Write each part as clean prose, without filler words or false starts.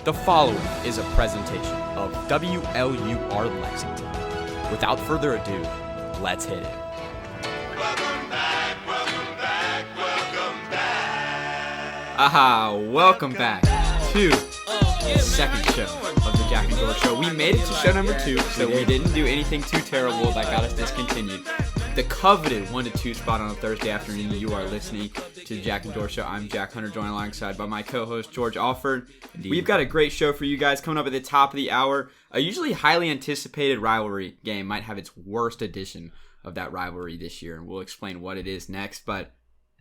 The following is a presentation of WLUR Lexington. Without further ado, let's hit it. Welcome back, welcome back, welcome back. Aha, welcome back to the second show of the Jack and George Show. We made it to show number 2, so we didn't do anything too terrible that got us discontinued. The coveted 1-2 spot on a Thursday afternoon. You are listening to the Jack and George Show. I'm Jack Hunter, joined alongside by my co-host George Alford. Indeed. We've got a great show for you guys coming up at the top of the hour. A usually highly anticipated rivalry game might have its worst edition of that rivalry this year, and we'll explain what it is next. But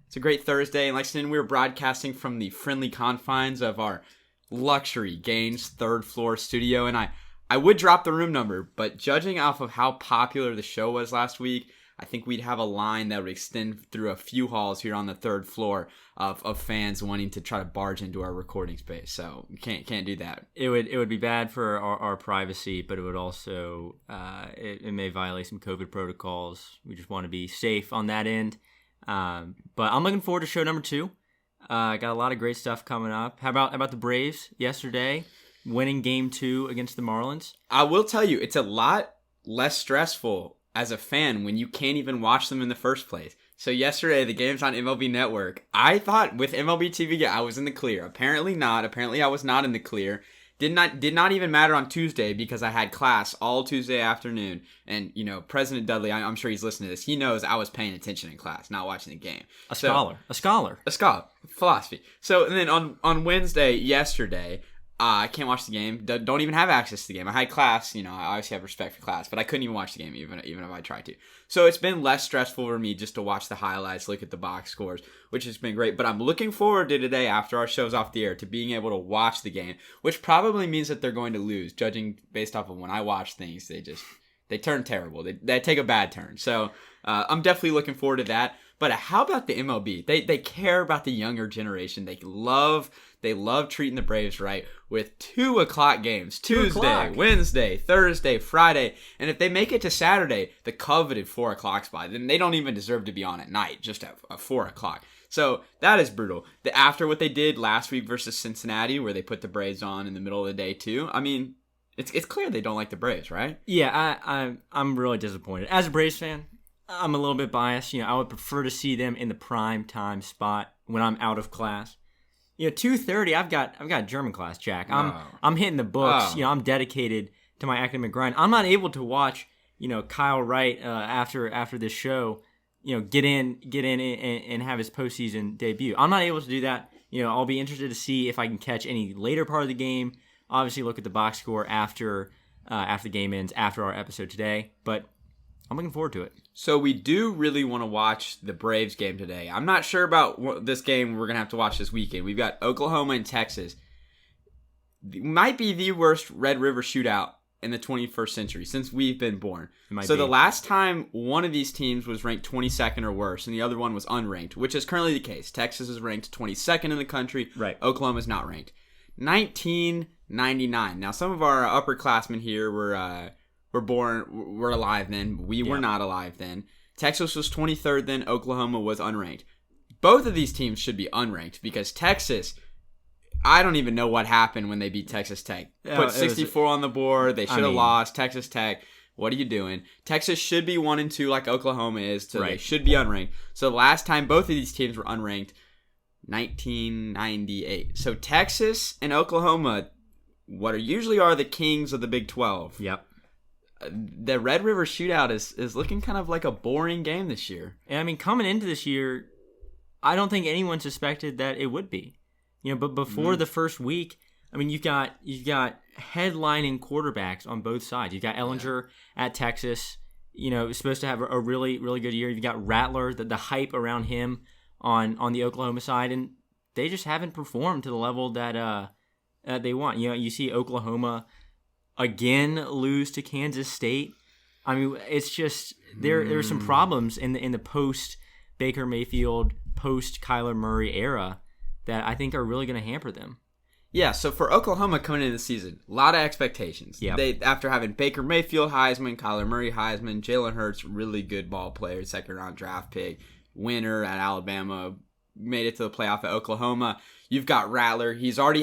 it's a great Thursday in Lexington. We're broadcasting from the friendly confines of our luxury Gaines third floor studio, and I would drop the room number, but judging off of how popular the show was last week, I think we'd have a line that would extend through a few halls here on the third floor of fans wanting to try to barge into our recording space. So we can't do that. It would be bad for our privacy, but it would also it may violate some COVID protocols. We just want to be safe on that end. But I'm looking forward to show number 2. Got a lot of great stuff coming up. How about the Braves yesterday winning Game 2 against the Marlins? I will tell you, it's a lot less stressful as a fan when you can't even watch them in the first place. So yesterday, the game's on MLB Network. I thought with MLB TV, I was in the clear. Apparently not. Apparently I was not in the clear. Did not even matter on Tuesday because I had class all Tuesday afternoon. And, President Dudley, I'm sure he's listening to this. He knows I was paying attention in class, not watching the game. A scholar. Philosophy. So, and then on Wednesday, yesterday, I can't watch the game. Don't even have access to the game. I had class. I obviously have respect for class, but I couldn't even watch the game even if I tried to. So it's been less stressful for me just to watch the highlights, look at the box scores, which has been great. But I'm looking forward to today, after our show's off the air, to being able to watch the game, which probably means that they're going to lose, judging based off of when I watch things. They turn terrible. They take a bad turn. So I'm definitely looking forward to that. But how about the MLB? They care about the younger generation. They love treating the Braves right with 2 o'clock games. Tuesday, Wednesday, Thursday, Friday. And if they make it to Saturday, the coveted 4 o'clock spot, then they don't even deserve to be on at night, just at 4 o'clock. So that is brutal. After what they did last week versus Cincinnati, where they put the Braves on in the middle of the day too, I mean, it's clear they don't like the Braves, right? Yeah, I'm really disappointed. As a Braves fan, I'm a little bit biased. I would prefer to see them in the prime time spot when I'm out of class. 2:30. I've got German class, Jack. I'm hitting the books. Oh. I'm dedicated to my academic grind. I'm not able to watch Kyle Wright after this show. Get in and have his postseason debut. I'm not able to do that. I'll be interested to see if I can catch any later part of the game. Obviously, look at the box score after the game ends, after our episode today. But I'm looking forward to it. So we do really want to watch the Braves game today. I'm not sure about this game we're going to have to watch this weekend. We've got Oklahoma and Texas. It might be the worst Red River shootout in the 21st century since we've been born. So the last time one of these teams was ranked 22nd or worse and the other one was unranked, which is currently the case. Texas is ranked 22nd in the country. Right. Oklahoma is not ranked. 1999. Now, some of our upperclassmen here were alive then. We were not alive then. Texas was 23rd then. Oklahoma was unranked. Both of these teams should be unranked because Texas, I don't even know what happened when they beat Texas Tech. Put 64 on the board. They should have lost. Texas Tech, what are you doing? Texas should be 1-2 like Oklahoma is, so They should be unranked. So the last time both of these teams were unranked, 1998. So Texas and Oklahoma, what usually are the kings of the Big 12. Yep. The Red River shootout is looking kind of like a boring game this year. And I mean, coming into this year, I don't think anyone suspected that it would be. But before the first week, I mean, you've got headlining quarterbacks on both sides. You've got Ellinger at Texas, supposed to have a really, really good year. You've got Rattler, the hype around him on the Oklahoma side, and they just haven't performed to the level that they want. You see Oklahoma again lose to Kansas State. I mean, it's just there are some problems in the post Baker Mayfield, post Kyler Murray era that I think are really going to hamper them. Yeah, so for Oklahoma coming into the season, a lot of expectations. Yep. They after having Baker Mayfield Heisman, Kyler Murray Heisman, Jalen Hurts, really good ball player, second round draft pick, winner at Alabama, made it to the playoff at Oklahoma. You've got Rattler. He's already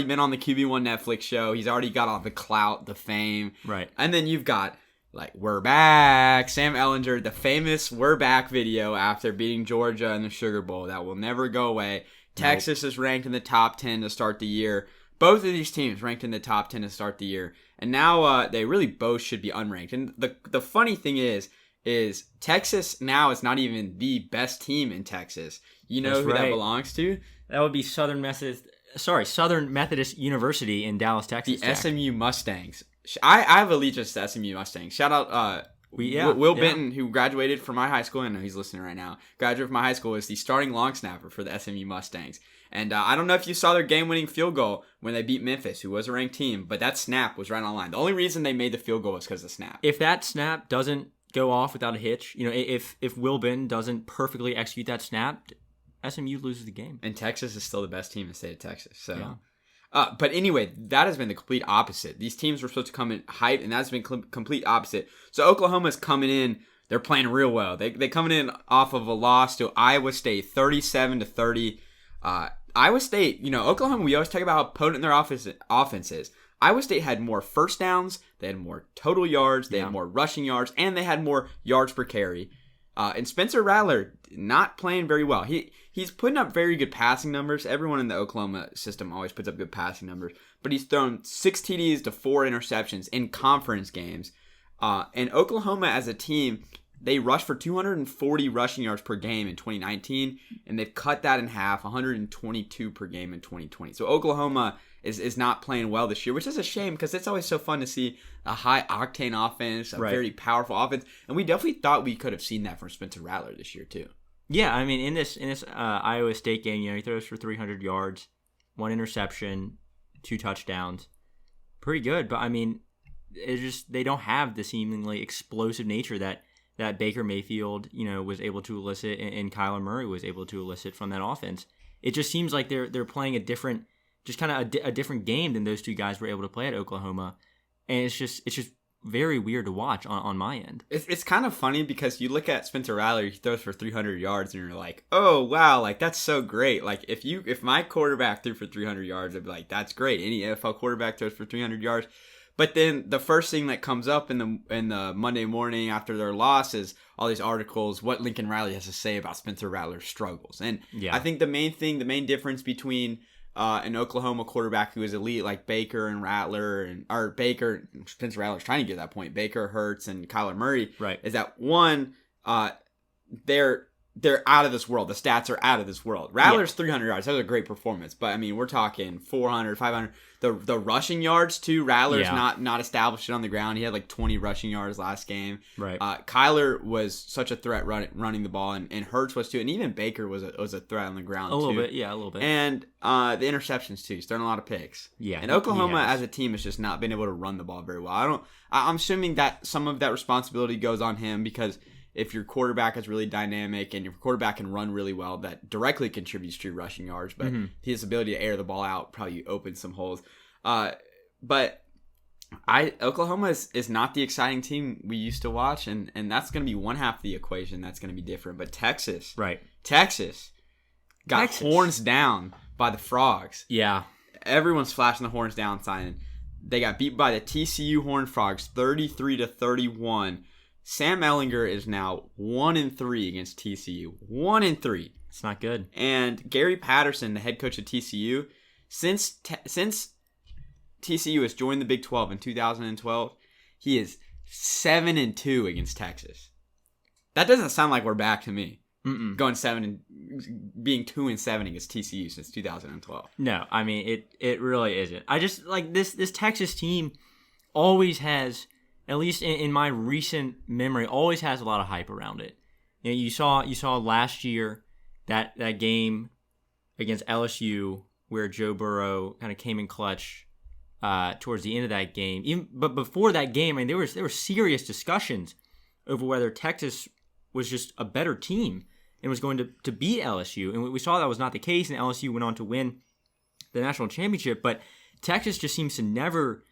been on the QB1 Netflix show. He's already got all the clout, the fame. Right. And then you've got, like, we're back. Sam Ellinger, the famous we're back video after beating Georgia in the Sugar Bowl. That will never go away. Texas is ranked in the top 10 to start the year. Both of these teams ranked in the top 10 to start the year. And now they really both should be unranked. And the funny thing is Texas now is not even the best team in Texas. You know who that belongs to? That would be Southern Methodist University in Dallas, Texas. The SMU Mustangs. I have allegiance to SMU Mustangs. Shout out Will Benton, who graduated from my high school. I know he's listening right now. Graduated from my high school, is the starting long snapper for the SMU Mustangs. And I don't know if you saw their game-winning field goal when they beat Memphis, who was a ranked team, but that snap was right on line. The only reason they made the field goal was because of the snap. If that snap doesn't go off without a hitch, if Will Benton doesn't perfectly execute that snap, SMU loses the game. And Texas is still the best team in the state of Texas. So. Yeah. But anyway, that has been the complete opposite. These teams were supposed to come in hype, and that's been complete opposite. So Oklahoma's coming in. They're playing real well. They coming in off of a loss to Iowa State, 37-30. Iowa State, Oklahoma, we always talk about how potent their offense is. Iowa State had more first downs. They had more total yards. They had more rushing yards, and they had more yards per carry. And Spencer Rattler not playing very well. He's putting up very good passing numbers. Everyone in the Oklahoma system always puts up good passing numbers. But he's thrown 6 TDs to 4 interceptions in conference games. And Oklahoma as a team, they rushed for 240 rushing yards per game in 2019. And they've cut that in half, 122 per game in 2020. So Oklahoma is not playing well this year, which is a shame because it's always so fun to see a high-octane offense, a very powerful offense. And we definitely thought we could have seen that from Spencer Rattler this year too. Yeah, I mean, in this Iowa State game, he throws for 300 yards, 1 interception, 2 touchdowns. Pretty good, but I mean, they don't have the seemingly explosive nature that Baker Mayfield, was able to elicit and Kyler Murray was able to elicit from that offense. It just seems like they're playing a different game than those two guys were able to play at Oklahoma, and it's just very weird to watch on my end. It's kind of funny because you look at Spencer Rattler, he throws for 300 yards, and you're like, oh wow, like that's so great. Like if my quarterback threw for 300 yards, I'd be like, that's great. Any NFL quarterback throws for 300 yards. But then the first thing that comes up in the Monday morning after their loss is all these articles, what Lincoln Riley has to say about Spencer Rattler's struggles. And I think the main difference between an Oklahoma quarterback who is elite like Baker and Rattler, Spencer Rattler's trying to get to that point, Baker, Hurts, and Kyler Murray, is that one, they're out of this world. The stats are out of this world. Rattler's 300 yards. That was a great performance. But, I mean, we're talking 400, 500. The rushing yards, too. Rattler's not established it on the ground. He had like 20 rushing yards last game. Right. Kyler was such a threat running the ball, and Hurts was, too. And even Baker was a threat on the ground, too. A little bit. And the interceptions, too. He's throwing a lot of picks. Yeah. And Oklahoma, as a team, has just not been able to run the ball very well. I'm assuming that some of that responsibility goes on him because if your quarterback is really dynamic and your quarterback can run really well, that directly contributes to your rushing yards. But his ability to air the ball out probably opens some holes. But Oklahoma is not the exciting team we used to watch, and that's going to be one half of the equation that's going to be different. But Texas got horns down by the Frogs. Yeah. Everyone's flashing the horns down sign. They got beat by the TCU Horned Frogs 33-31. Sam Ellinger is now 1-3 against TCU. 1-3. It's not good. And Gary Patterson, the head coach of TCU, since TCU has joined the Big 12 in 2012, he is 7-2 against Texas. That doesn't sound like we're back to me. Going 7 and being 2-7 against TCU since 2012. No, I mean it really isn't. I just like this Texas team always has, at least in my recent memory, always has a lot of hype around it. You saw last year that game against LSU where Joe Burrow kind of came in clutch towards the end of that game. But before that game, I mean, there were serious discussions over whether Texas was just a better team and was going to beat LSU. And we saw that was not the case, and LSU went on to win the national championship. But Texas just seems to never,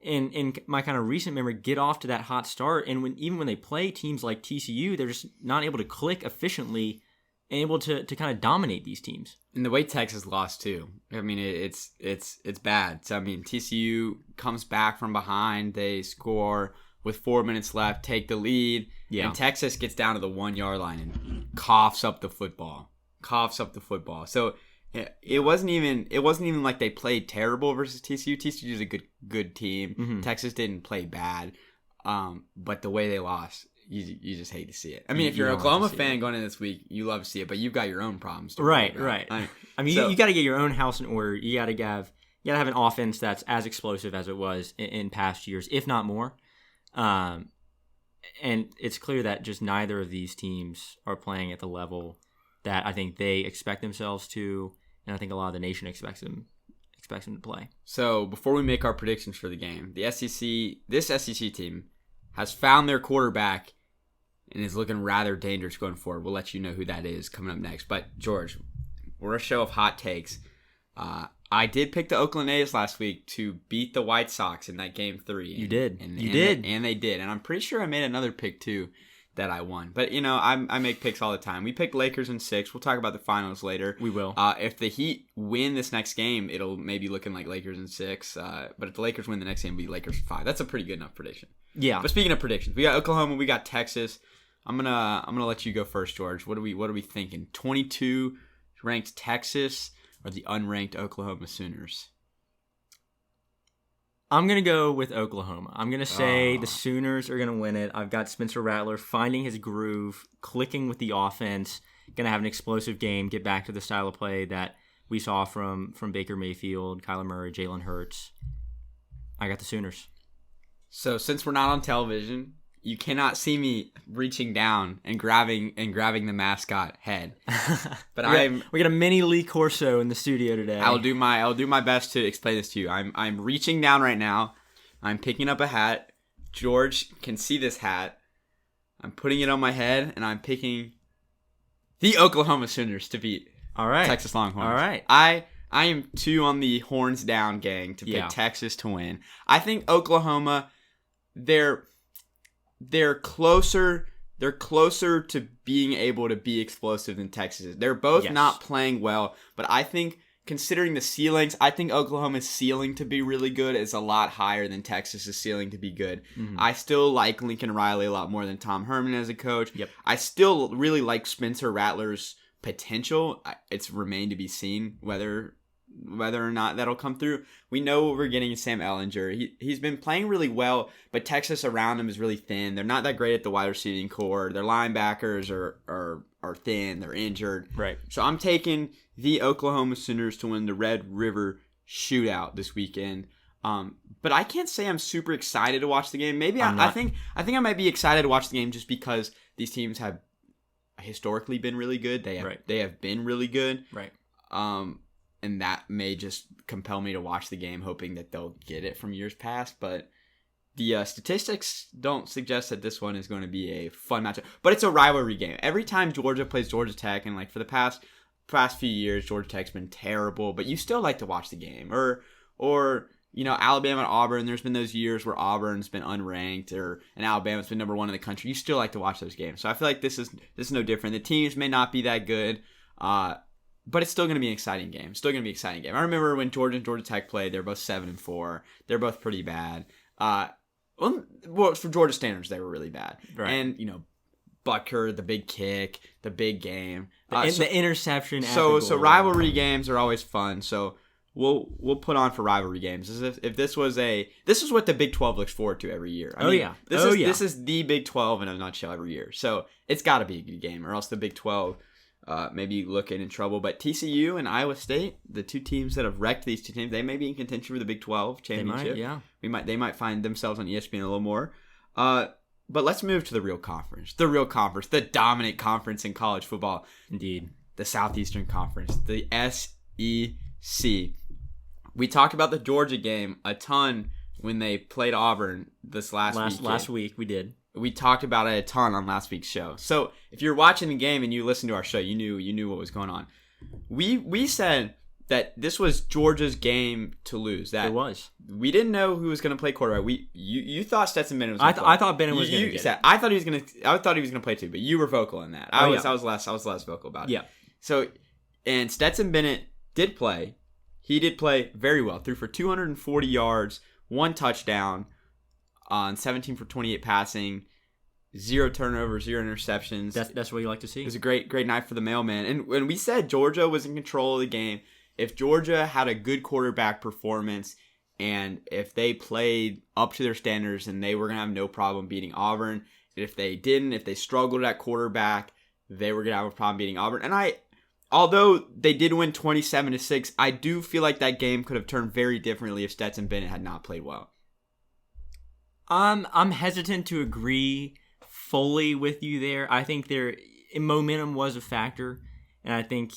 in my kind of recent memory, get off to that hot start. And even when they play teams like TCU, they're just not able to click efficiently able to kind of dominate these teams. And the way Texas lost too. I mean, it's bad. So I mean, TCU comes back from behind. They score with 4 minutes left, take the lead, and Texas gets down to the 1 yard line and coughs up the football. So it wasn't even like they played terrible versus TCU. TCU is a good team. Mm-hmm. Texas didn't play bad, but the way they lost. You just hate to see it. I mean, if you're an Oklahoma fan going in this week, you love to see it, but you've got your own problems. Right. I mean, so, you got to get your own house in order. You got to have an offense that's as explosive as it was in past years, if not more. And it's clear that just neither of these teams are playing at the level that I think they expect themselves to, and I think a lot of the nation expects them to play. So before we make our predictions for the game, this SEC team has found their quarterback and is looking rather dangerous going forward. We'll let you know who that is coming up next. But, George, we're a show of hot takes. I did pick the Oakland A's last week to beat the White Sox in that Game 3. You did. And they did. And I'm pretty sure I made another pick, too, that I won. But, I make picks all the time. We picked Lakers in 6. We'll talk about the finals later. We will. If the Heat win this next game, it'll maybe looking like Lakers in 6. But if the Lakers win the next game, it'll be Lakers in 5. That's a pretty good enough prediction. Yeah. But speaking of predictions, we got Oklahoma, we got Texas. I'm gonna let you go first, George. What are we thinking? 22 ranked Texas or the unranked Oklahoma Sooners? I'm going to go with Oklahoma. I'm going to say the Sooners are going to win it. I've got Spencer Rattler finding his groove, clicking with the offense, going to have an explosive game, get back to the style of play that we saw from Baker Mayfield, Kyler Murray, Jalen Hurts. I got the Sooners. So since we're not on television, you cannot see me reaching down and grabbing the mascot head. But we got a mini Lee Corso in the studio today. I'll do my best to explain this to you. I'm reaching down right now. I'm picking up a hat. George can see this hat. I'm putting it on my head and I'm picking the Oklahoma Sooners to beat Texas Longhorns. All right. I am 2 on the horns down gang to pick Texas to win. I think Oklahoma, they're closer to being able to be explosive than Texas is. They're both not playing well, but I think considering the ceilings, I think Oklahoma's ceiling to be really good is a lot higher than Texas's ceiling to be good. Mm-hmm. I still like Lincoln Riley a lot more than Tom Herman as a coach. Yep. I still really like Spencer Rattler's potential. It's remained to be seen whether or not that'll come through. We know what we're getting in Sam Ehlinger. He's been playing really well, but Texas around him is really thin. They're not that great at the wide receiving core. Their linebackers are thin. They're injured. Right. So I'm taking the Oklahoma Sooners to win the Red River Shootout this weekend. But I can't say I'm super excited to watch the game. Maybe I think I might be excited to watch the game just because these teams have historically been really good. They have been really good. Right. And that may just compel me to watch the game, hoping that they'll get it from years past. But the statistics don't suggest that this one is going to be a fun matchup. But it's a rivalry game. Every time Georgia plays Georgia Tech, and like for the past few years, Georgia Tech's been terrible, but you still like to watch the game. Or Alabama and Auburn. There's been those years where Auburn's been unranked, and Alabama's been number 1 in the country. You still like to watch those games. So I feel like this is no different. The teams may not be that good. But it's still going to be an exciting game. I remember when Georgia and Georgia Tech played, they were both 7-4. They're both pretty bad. Well, for Georgia standards, they were really bad. Right. And, Butker, the big kick, the big game. The interception. So rivalry games are always fun. So we'll put on for rivalry games. If this was what the Big 12 looks forward to every year. This is the Big 12 in a nutshell every year. So it's got to be a good game, or else the Big 12 maybe looking in trouble. But TCU and Iowa State, the 2 teams that have wrecked these 2 teams, they may be in contention for the Big 12 championship. They might find themselves on ESPN a little more. But let's move to the real conference, the dominant conference in college football. Indeed. The Southeastern Conference, the SEC. We talked about the Georgia game a ton when they played Auburn this last week. We did. We talked about it a ton on last week's show. So if you're watching the game and you listen to our show, you knew what was going on. We said that this was Georgia's game to lose. That It was. We didn't know who was going to play quarterback. You thought Stetson Bennett was going to play. I thought Bennett was going to get it. I thought he was going to play too, but you were vocal in that. I was less vocal about it. Yeah. So, and Stetson Bennett did play. He did play very well. Threw for 240 yards, 1 touchdown on 17 for 28 passing, 0 turnovers, 0 interceptions. That's what you like to see. It was a great night for the mailman. And when we said Georgia was in control of the game, if Georgia had a good quarterback performance and if they played up to their standards, and they were going to have no problem beating Auburn. If they didn't, if they struggled at quarterback, they were going to have a problem beating Auburn. And although they did win 27-6, I do feel like that game could have turned very differently if Stetson Bennett had not played well. I'm hesitant to agree fully with you there. I think momentum was a factor, and I think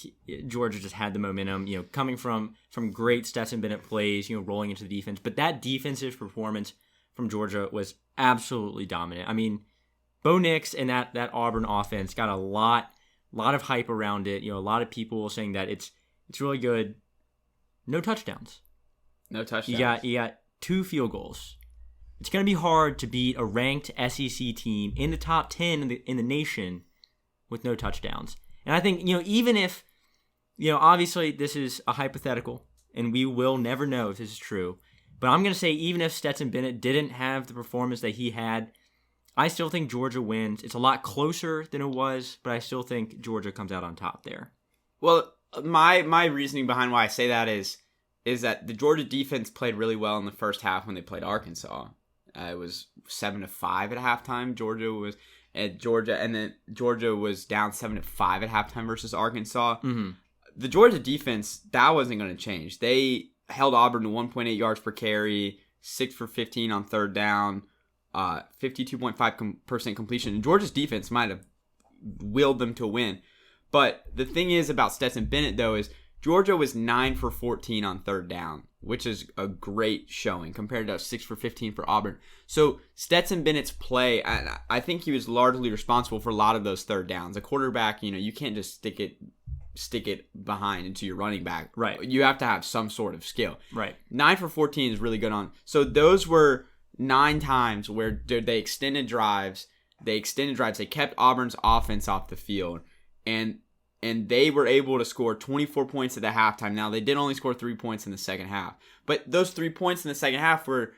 Georgia just had the momentum, coming from great Stetson Bennett plays, rolling into the defense. But that defensive performance from Georgia was absolutely dominant. I mean, Bo Nix and that Auburn offense got a lot of hype around it. A lot of people saying that it's really good. No touchdowns. No touchdowns. You got 2 field goals. It's going to be hard to beat a ranked SEC team in the top 10 in the nation with no touchdowns. And I think, even if, obviously this is a hypothetical and we will never know if this is true, but I'm going to say even if Stetson Bennett didn't have the performance that he had, I still think Georgia wins. It's a lot closer than it was, but I still think Georgia comes out on top there. Well, my reasoning behind why I say that is that the Georgia defense played really well in the first half when they played Arkansas. It was 7-5 at halftime. Georgia was down 7-5 at halftime versus Arkansas. Mm-hmm. The Georgia defense, that wasn't going to change. They held Auburn to 1.8 yards per carry, 6 for 15 on third down, 52.5% completion. And Georgia's defense might have willed them to win. But the thing is about Stetson Bennett, though, is Georgia was 9 for 14 on third down, which is a great showing compared to 6 for 15 for Auburn. So Stetson Bennett's play, I think he was largely responsible for a lot of those third downs. A quarterback, you can't just stick it behind into your running back. Right. You have to have some sort of skill. Right. 9 for 14 is really good on. So those were 9 times where they extended drives. They kept Auburn's offense off the field. And they were able to score 24 points at the halftime. Now, they did only score 3 points in the second half. But those 3 points in the second half were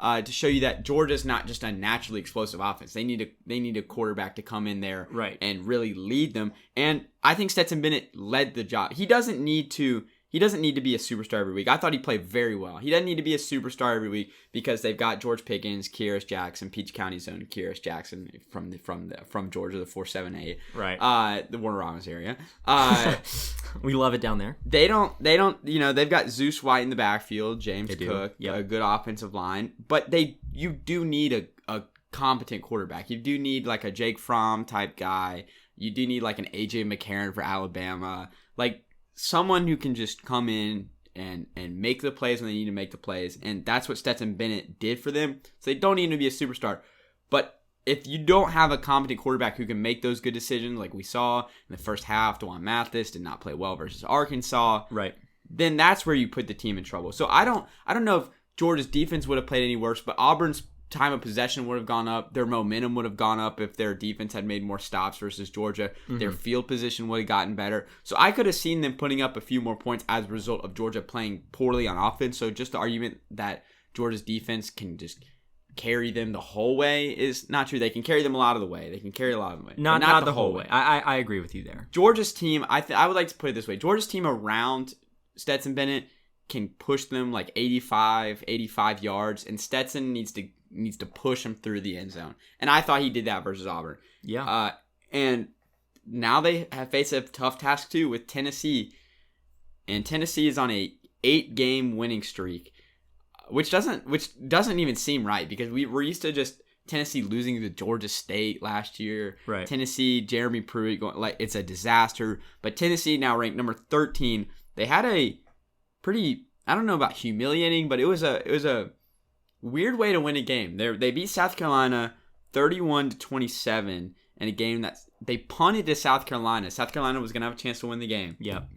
to show you that Georgia's not just a naturally explosive offense. They need a quarterback to come in there and really lead them. And I think Stetson Bennett led the job. He doesn't need to be a superstar every week. I thought he played very well. He doesn't need to be a superstar every week because they've got George Pickens, Kyrus Jackson, Peach County's own Kyrus Jackson from Georgia, the 478, right? The Warner Robins area. We love it down there. They don't. They've got Zeus White in the backfield, James Cook, a good offensive line, but you do need a competent quarterback. You do need like a Jake Fromm type guy. You do need like an AJ McCarron for Alabama, like someone who can just come in and make the plays when they need to make the plays. And that's what Stetson Bennett did for them. So they don't need to be a superstar. But if you don't have a competent quarterback who can make those good decisions, like we saw in the first half, DeJuan Mathis did not play well versus Arkansas. Right. Then that's where you put the team in trouble. So I don't know if Georgia's defense would have played any worse, but Auburn's time of possession would have gone up. Their momentum would have gone up if their defense had made more stops versus Georgia. Mm-hmm. Their field position would have gotten better. So I could have seen them putting up a few more points as a result of Georgia playing poorly on offense. So just the argument that Georgia's defense can just carry them the whole way is not true. They can carry them a lot of the way. Not the whole way. I agree with you there. Georgia's team, I would like to put it this way. Georgia's team around Stetson Bennett can push them like 85 yards, and Stetson needs to push him through the end zone. And I thought he did that versus Auburn. Yeah. And now they have faced a tough task too with Tennessee. And Tennessee is on a 8-game winning streak, which doesn't even seem right because we're used to just Tennessee losing to Georgia State last year. Right. Tennessee, Jeremy Pruitt going like it's a disaster. But Tennessee now ranked number 13. They had a pretty, I don't know about humiliating, but it was a weird way to win a game. They beat South Carolina 31-27 in a game that they punted to South Carolina. South Carolina was going to have a chance to win the game. Yep.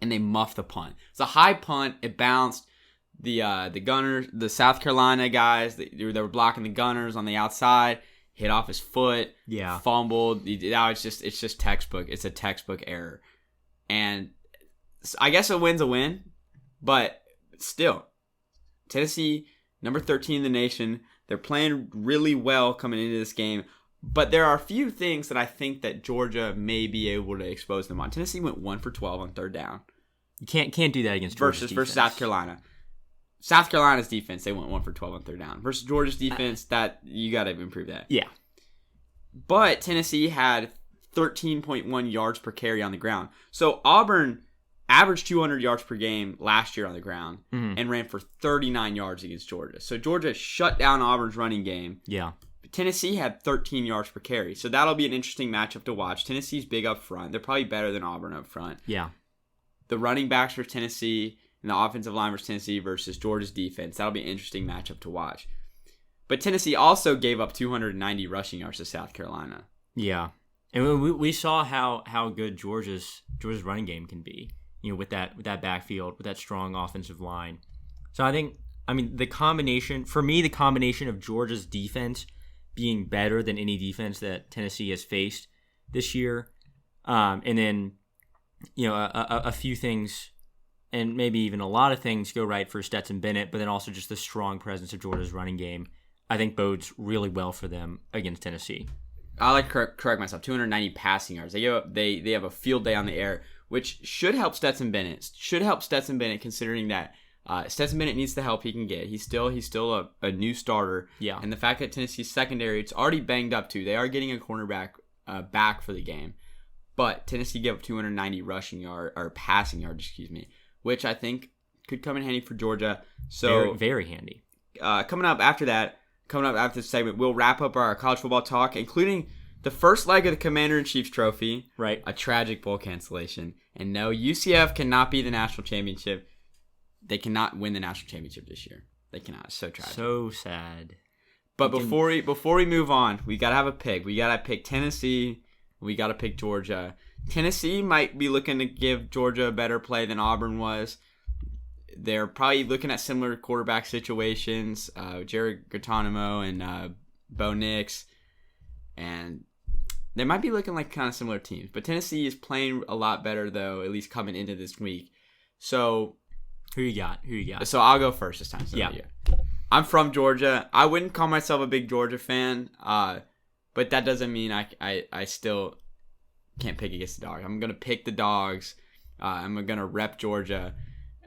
and they muffed the punt. It's a high punt. It bounced. The Gunners, the South Carolina guys, they were blocking the Gunners on the outside. Hit off his foot. Yeah. Fumbled. Now it's just textbook. It's a textbook error. And I guess a win's a win, but still, Tennessee, number 13 in the nation, they're playing really well coming into this game. But there are a few things that I think that Georgia may be able to expose them on. Tennessee went 1 for 12 on third down. You can't do that against Georgia's versus South Carolina. South Carolina's defense, they went 1 for 12 on third down. Versus Georgia's defense, that you got to improve that. Yeah. But Tennessee had 13.1 yards per carry on the ground. So Auburn averaged 200 yards per game last year on the ground and ran for 39 yards against Georgia. So Georgia shut down Auburn's running game. Yeah. Tennessee had 13 yards per carry. So that'll be an interesting matchup to watch. Tennessee's big up front. They're probably better than Auburn up front. Yeah. The running backs for Tennessee and the offensive line versus Tennessee versus Georgia's defense. That'll be an interesting matchup to watch. But Tennessee also gave up 290 rushing yards to South Carolina. Yeah. And we saw how good Georgia's running game can be, with that backfield, with that strong offensive line. So the combination of Georgia's defense being better than any defense that Tennessee has faced this year, and then a few things, and maybe even a lot of things go right for Stetson Bennett, but then also just the strong presence of Georgia's running game, I think bodes really well for them against Tennessee. I like to correct myself. 290 passing yards. They have a field day on the air, which should help Stetson Bennett. Considering that Stetson Bennett needs the help he can get. He's still a new starter. Yeah. And the fact that Tennessee's secondary, it's already banged up too. They are getting a cornerback back for the game, but Tennessee gave up 290 passing yards, which I think could come in handy for Georgia. So very, very handy. Coming up after this segment, we'll wrap up our college football talk, including the first leg of the Commander-in-Chief's trophy. Right. A tragic bowl cancellation. And no, UCF cannot be the national championship. They cannot win the national championship this year. They cannot. It's so tragic. So sad. But before we move on, we got to have a pick. We got to pick Tennessee. We got to pick Georgia. Tennessee might be looking to give Georgia a better play than Auburn was. They're probably looking at similar quarterback situations, Jared Gatanamo and Bo Nix, and they might be looking like kind of similar teams. But Tennessee is playing a lot better, though, at least coming into this week. So, who you got? So I'll go first this time. So yeah. I'm from Georgia. I wouldn't call myself a big Georgia fan, but that doesn't mean I still can't pick against the Dogs. I'm going to pick the Dogs. I'm going to rep Georgia.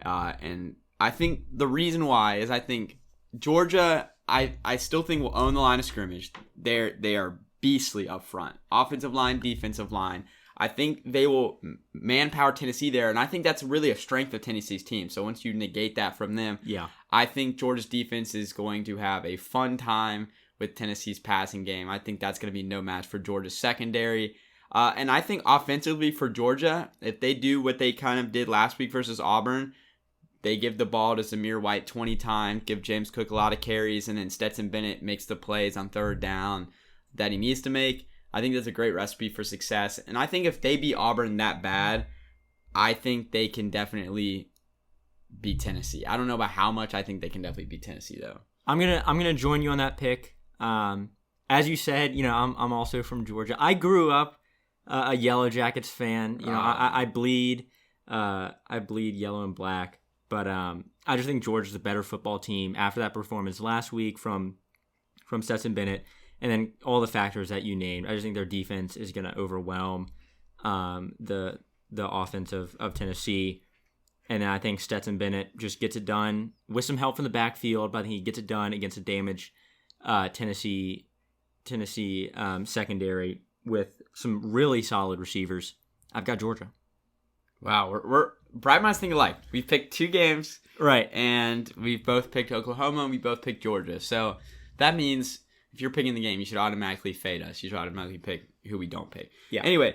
And I think the reason why is I think Georgia, I still think will own the line of scrimmage. They are beastly up front. Offensive line, defensive line. I think they will manpower Tennessee there, and I think that's really a strength of Tennessee's team. So once you negate that from them, I think Georgia's defense is going to have a fun time with Tennessee's passing game. I think that's going to be no match for Georgia's secondary. And I think offensively for Georgia, if they do what they kind of did last week versus Auburn, they give the ball to Zamir White 20 times, give James Cook a lot of carries, and then Stetson Bennett makes the plays on third down that he needs to make. I think that's a great recipe for success. And I think if they beat Auburn that bad, I think they can definitely beat Tennessee. I don't know about how much. I think they can definitely beat Tennessee, though. I'm gonna join you on that pick. As you said, I'm also from Georgia. I grew up a Yellow Jackets fan. I bleed yellow and black. But I just think Georgia's a better football team after that performance last week from Stetson Bennett, and then all the factors that you named. I just think their defense is going to overwhelm the offense of Tennessee, and I think Stetson Bennett just gets it done with some help from the backfield. But I think he gets it done against a damaged Tennessee secondary with some really solid receivers. I've got Georgia. Wow, we're bright minds think alike. We picked 2 games, right? And we both picked Oklahoma, and we both picked Georgia. So that means if you're picking the game, you should automatically fade us. You should automatically pick who we don't pick. Yeah. Anyway,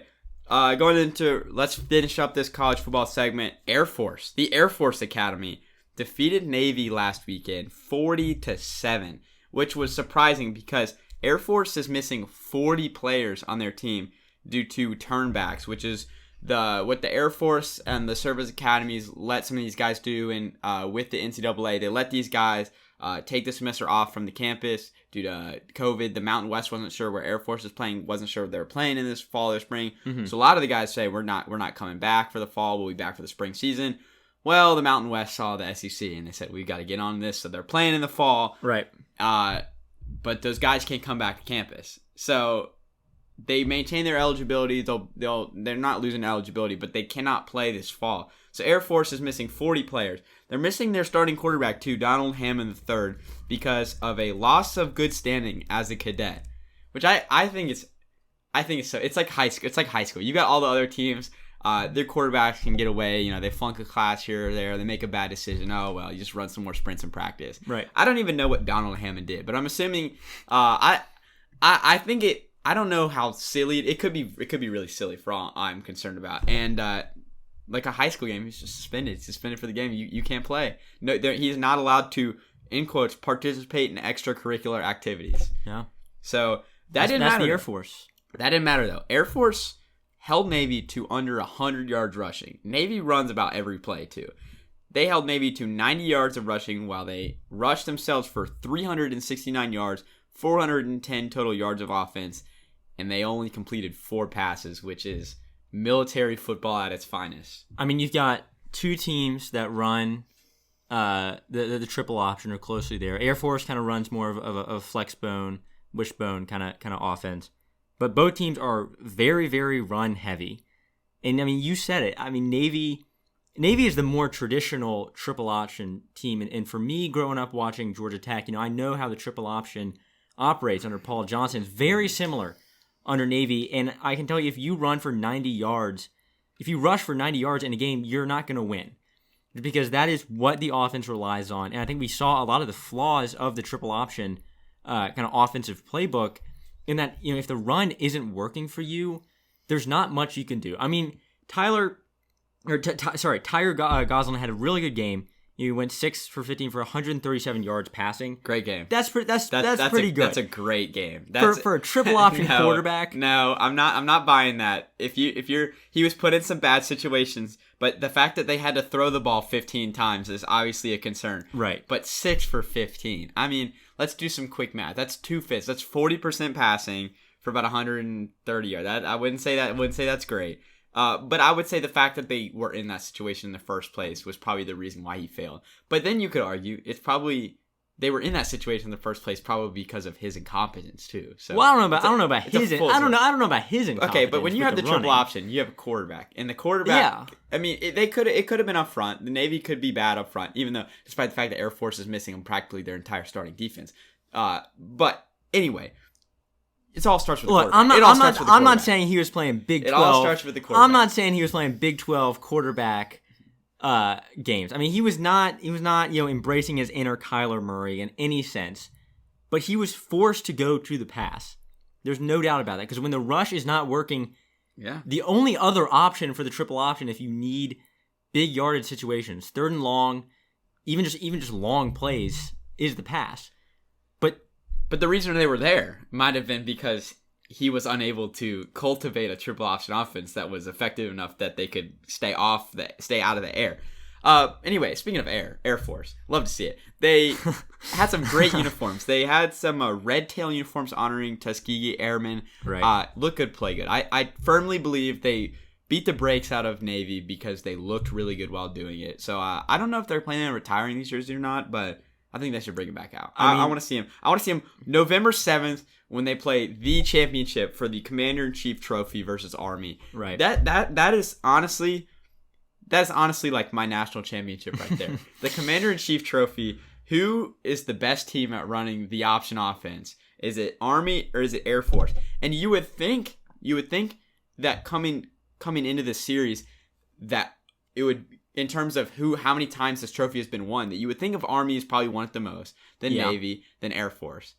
let's finish up this college football segment. The Air Force Academy defeated Navy last weekend 40-7, which was surprising because Air Force is missing 40 players on their team due to turnbacks, which is what the Air Force and the service academies let some of these guys do, and with the NCAA, they let these guys take the semester off from the campus due to COVID. The Mountain West wasn't sure where Air Force was playing, wasn't sure if they were playing in this fall or spring. So a lot of the guys say we're not coming back for the fall. We'll be back for the spring season. Well, the Mountain West saw the SEC and they said we've got to get on this, so they're playing in the fall. Right. But those guys can't come back to campus, so they maintain their eligibility. They're not losing eligibility, but they cannot play this fall. So Air Force is missing 40 players. They're missing their starting quarterback too, Donald Hammond III, because of a loss of good standing as a cadet, which I think it's so. It's like high school. It's like high school. You got all the other teams. Their quarterbacks can get away. They flunk a class here or there. They make a bad decision. Oh well, you just run some more sprints in practice. Right. I don't even know what Donald Hammond did, but I'm assuming. I think it. I don't know how silly it could be. It could be really silly for all I'm concerned about. And like a high school game, he's just suspended. He's suspended for the game. You can't play. No, he's not allowed to, in quotes, participate in extracurricular activities. Yeah. So that didn't matter. That's the Air Force. That didn't matter though. Air Force held Navy to under 100 yards rushing. Navy runs about every play too. They held Navy to 90 yards of rushing while they rushed themselves for 369 yards, 410 total yards of offense, and they only completed 4 passes, which is military football at its finest. I mean, you've got two teams that run the triple option or closely there. Air Force kind of runs more of a flex bone, wishbone kind of offense. But both teams are very, very run heavy. And I mean, you said it. I mean, Navy is the more traditional triple option team. And for me, growing up watching Georgia Tech, I know how the triple option operates under Paul Johnson. It's very similar under Navy. And I can tell you, if you run for 90 yards, if you rush for 90 yards in a game, you're not going to win. Because that is what the offense relies on. And I think we saw a lot of the flaws of the triple option kind of offensive playbook in that, if the run isn't working for you, there's not much you can do. I mean, Tyler Goslin had a really good game. He went 6 for 15 for 137 yards passing. Great game. That's pretty good. That's a great game. For a triple option quarterback. No, I'm not buying that. He was put in some bad situations, but the fact that they had to throw the ball 15 times is obviously a concern. Right. But 6 for 15. I mean, let's do some quick math. That's 2/5. That's 40% passing for about 130 yards. I wouldn't say that's great. But I would say the fact that they were in that situation in the first place was probably the reason why he failed. But then you could argue it's probably they were in that situation in the first place probably because of his incompetence too. So well, I don't know about his incompetence. Okay, but when you have the triple option, you have a quarterback, and the quarterback. Yeah. I mean, it could have been up front. The Navy could be bad up front, even though despite the fact that Air Force is missing practically their entire starting defense. But anyway. It all starts with the quarterback. I'm not saying he was playing Big 12. It all starts with the quarterback. I'm not saying he was playing Big 12 quarterback games. I mean, he was not embracing his inner Kyler Murray in any sense. But he was forced to go to the pass. There's no doubt about that. Because when the rush is not working, the only other option for the triple option, if you need big yardage situations, 3rd and long, even just long plays, is the pass. But the reason they were there might have been because he was unable to cultivate a triple option offense that was effective enough that they could stay out of the air. Anyway, speaking of Air Force, love to see it. They had some great uniforms. They had some red tail uniforms honoring Tuskegee Airmen. Right. Look good, play good. I firmly believe they beat the brakes out of Navy because they looked really good while doing it. So I don't know if they're planning on retiring these jerseys or not, but I think they should bring him back out. I want to see him. I want to see him November 7th when they play the championship for the Commander-in-Chief Trophy versus Army. Right. That is honestly like my national championship right there. The Commander-in-Chief Trophy. Who is the best team at running the option offense? Is it Army or is it Air Force? And you would think that coming into this series that it would, in terms of how many times this trophy has been won, that you would think of Army has probably won it the most, then Navy, then Air Force.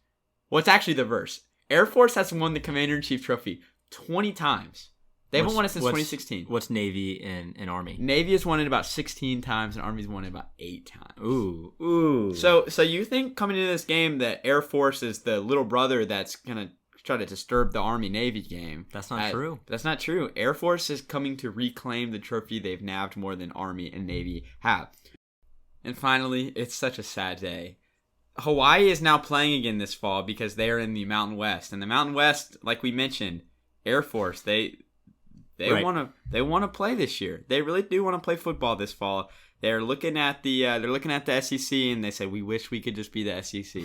Well, it's actually the reverse. Air Force has won the Commander-in-Chief Trophy 20 times. They haven't won it since 2016. What's Navy and Army? Navy has won it about 16 times, and Army's won it about 8 times. Ooh. So you think coming into this game that Air Force is the little brother that's going to try to disturb the Army-Navy game. That's not true. That's not true. Air Force is coming to reclaim the trophy they've nabbed more than Army and Navy have. And finally, it's such a sad day. Hawaii is now playing again this fall because they are in the Mountain West. And the Mountain West, like we mentioned, Air Force, they Right. want to play this year. They really do want to play football this fall. They're looking at the SEC and they say we wish we could just be the SEC.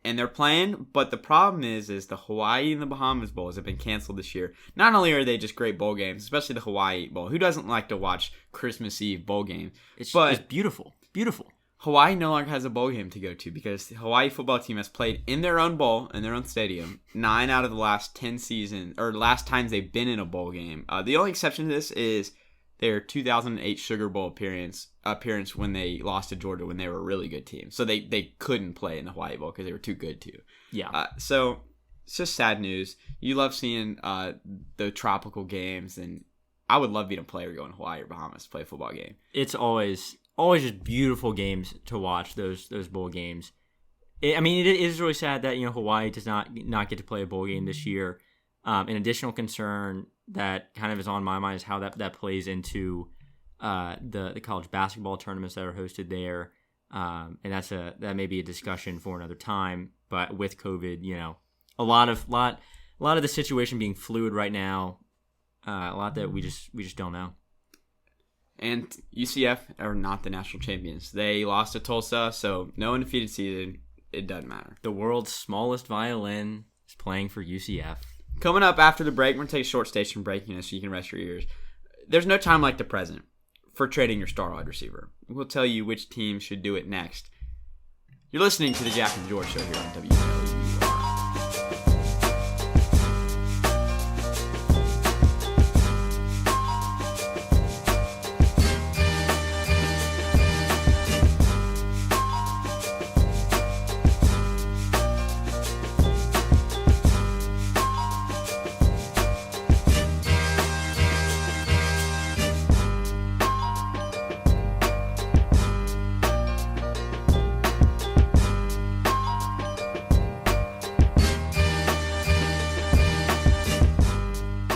And they're playing, but the problem is the Hawaii and the Bahamas Bowls have been canceled this year. Not only are they just great bowl games, especially the Hawaii Bowl. Who doesn't like to watch Christmas Eve bowl games? It's But beautiful. Beautiful. Hawaii no longer has a bowl game to go to because the Hawaii football team has played in their own bowl, in their own stadium, 9 out of the last 10 seasons, or last times they've been in a bowl game. The only exception to this is their 2008 Sugar Bowl appearance when they lost to Georgia when they were a really good team. So they couldn't play in the Hawaii Bowl because they were too good to. Yeah. So it's just sad news. You love seeing the tropical games, and I would love being a player going to Hawaii or Bahamas to play a football game. It's always just beautiful games to watch, those bowl games. It is really sad that Hawaii does not get to play a bowl game this year. An additional concern that kind of is on my mind is how that plays into the college basketball tournaments that are hosted there, and that may be a discussion for another time. But with COVID, a lot of the situation being fluid right now, a lot that we just don't know. And UCF are not the national champions. They lost to Tulsa, so no undefeated season. It doesn't matter. The world's smallest violin is playing for UCF. Coming up after the break, we're going to take a short station break so you can rest your ears. There's no time like the present for trading your star wide receiver. We'll tell you which team should do it next. You're listening to the Jack and George Show here on WLUR.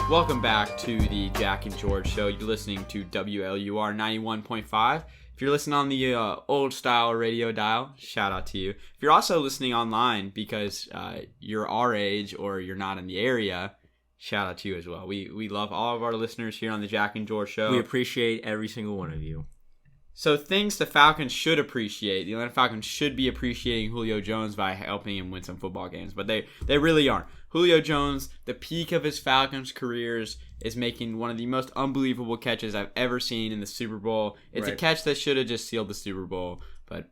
Welcome back to the Jack and George Show. You're listening to WLUR 91.5. If you're listening on the old style radio dial, shout out to you. If you're also listening online because you're our age or you're not in the area, shout out to you as well. We love all of our listeners here on the Jack and George Show. We appreciate every single one of you. So things the Falcons should appreciate. The Atlanta Falcons should be appreciating Julio Jones by helping him win some football games, but they really aren't. Julio Jones, the peak of his Falcons careers, is making one of the most unbelievable catches I've ever seen in the Super Bowl. It's a catch that should have just sealed the Super Bowl, but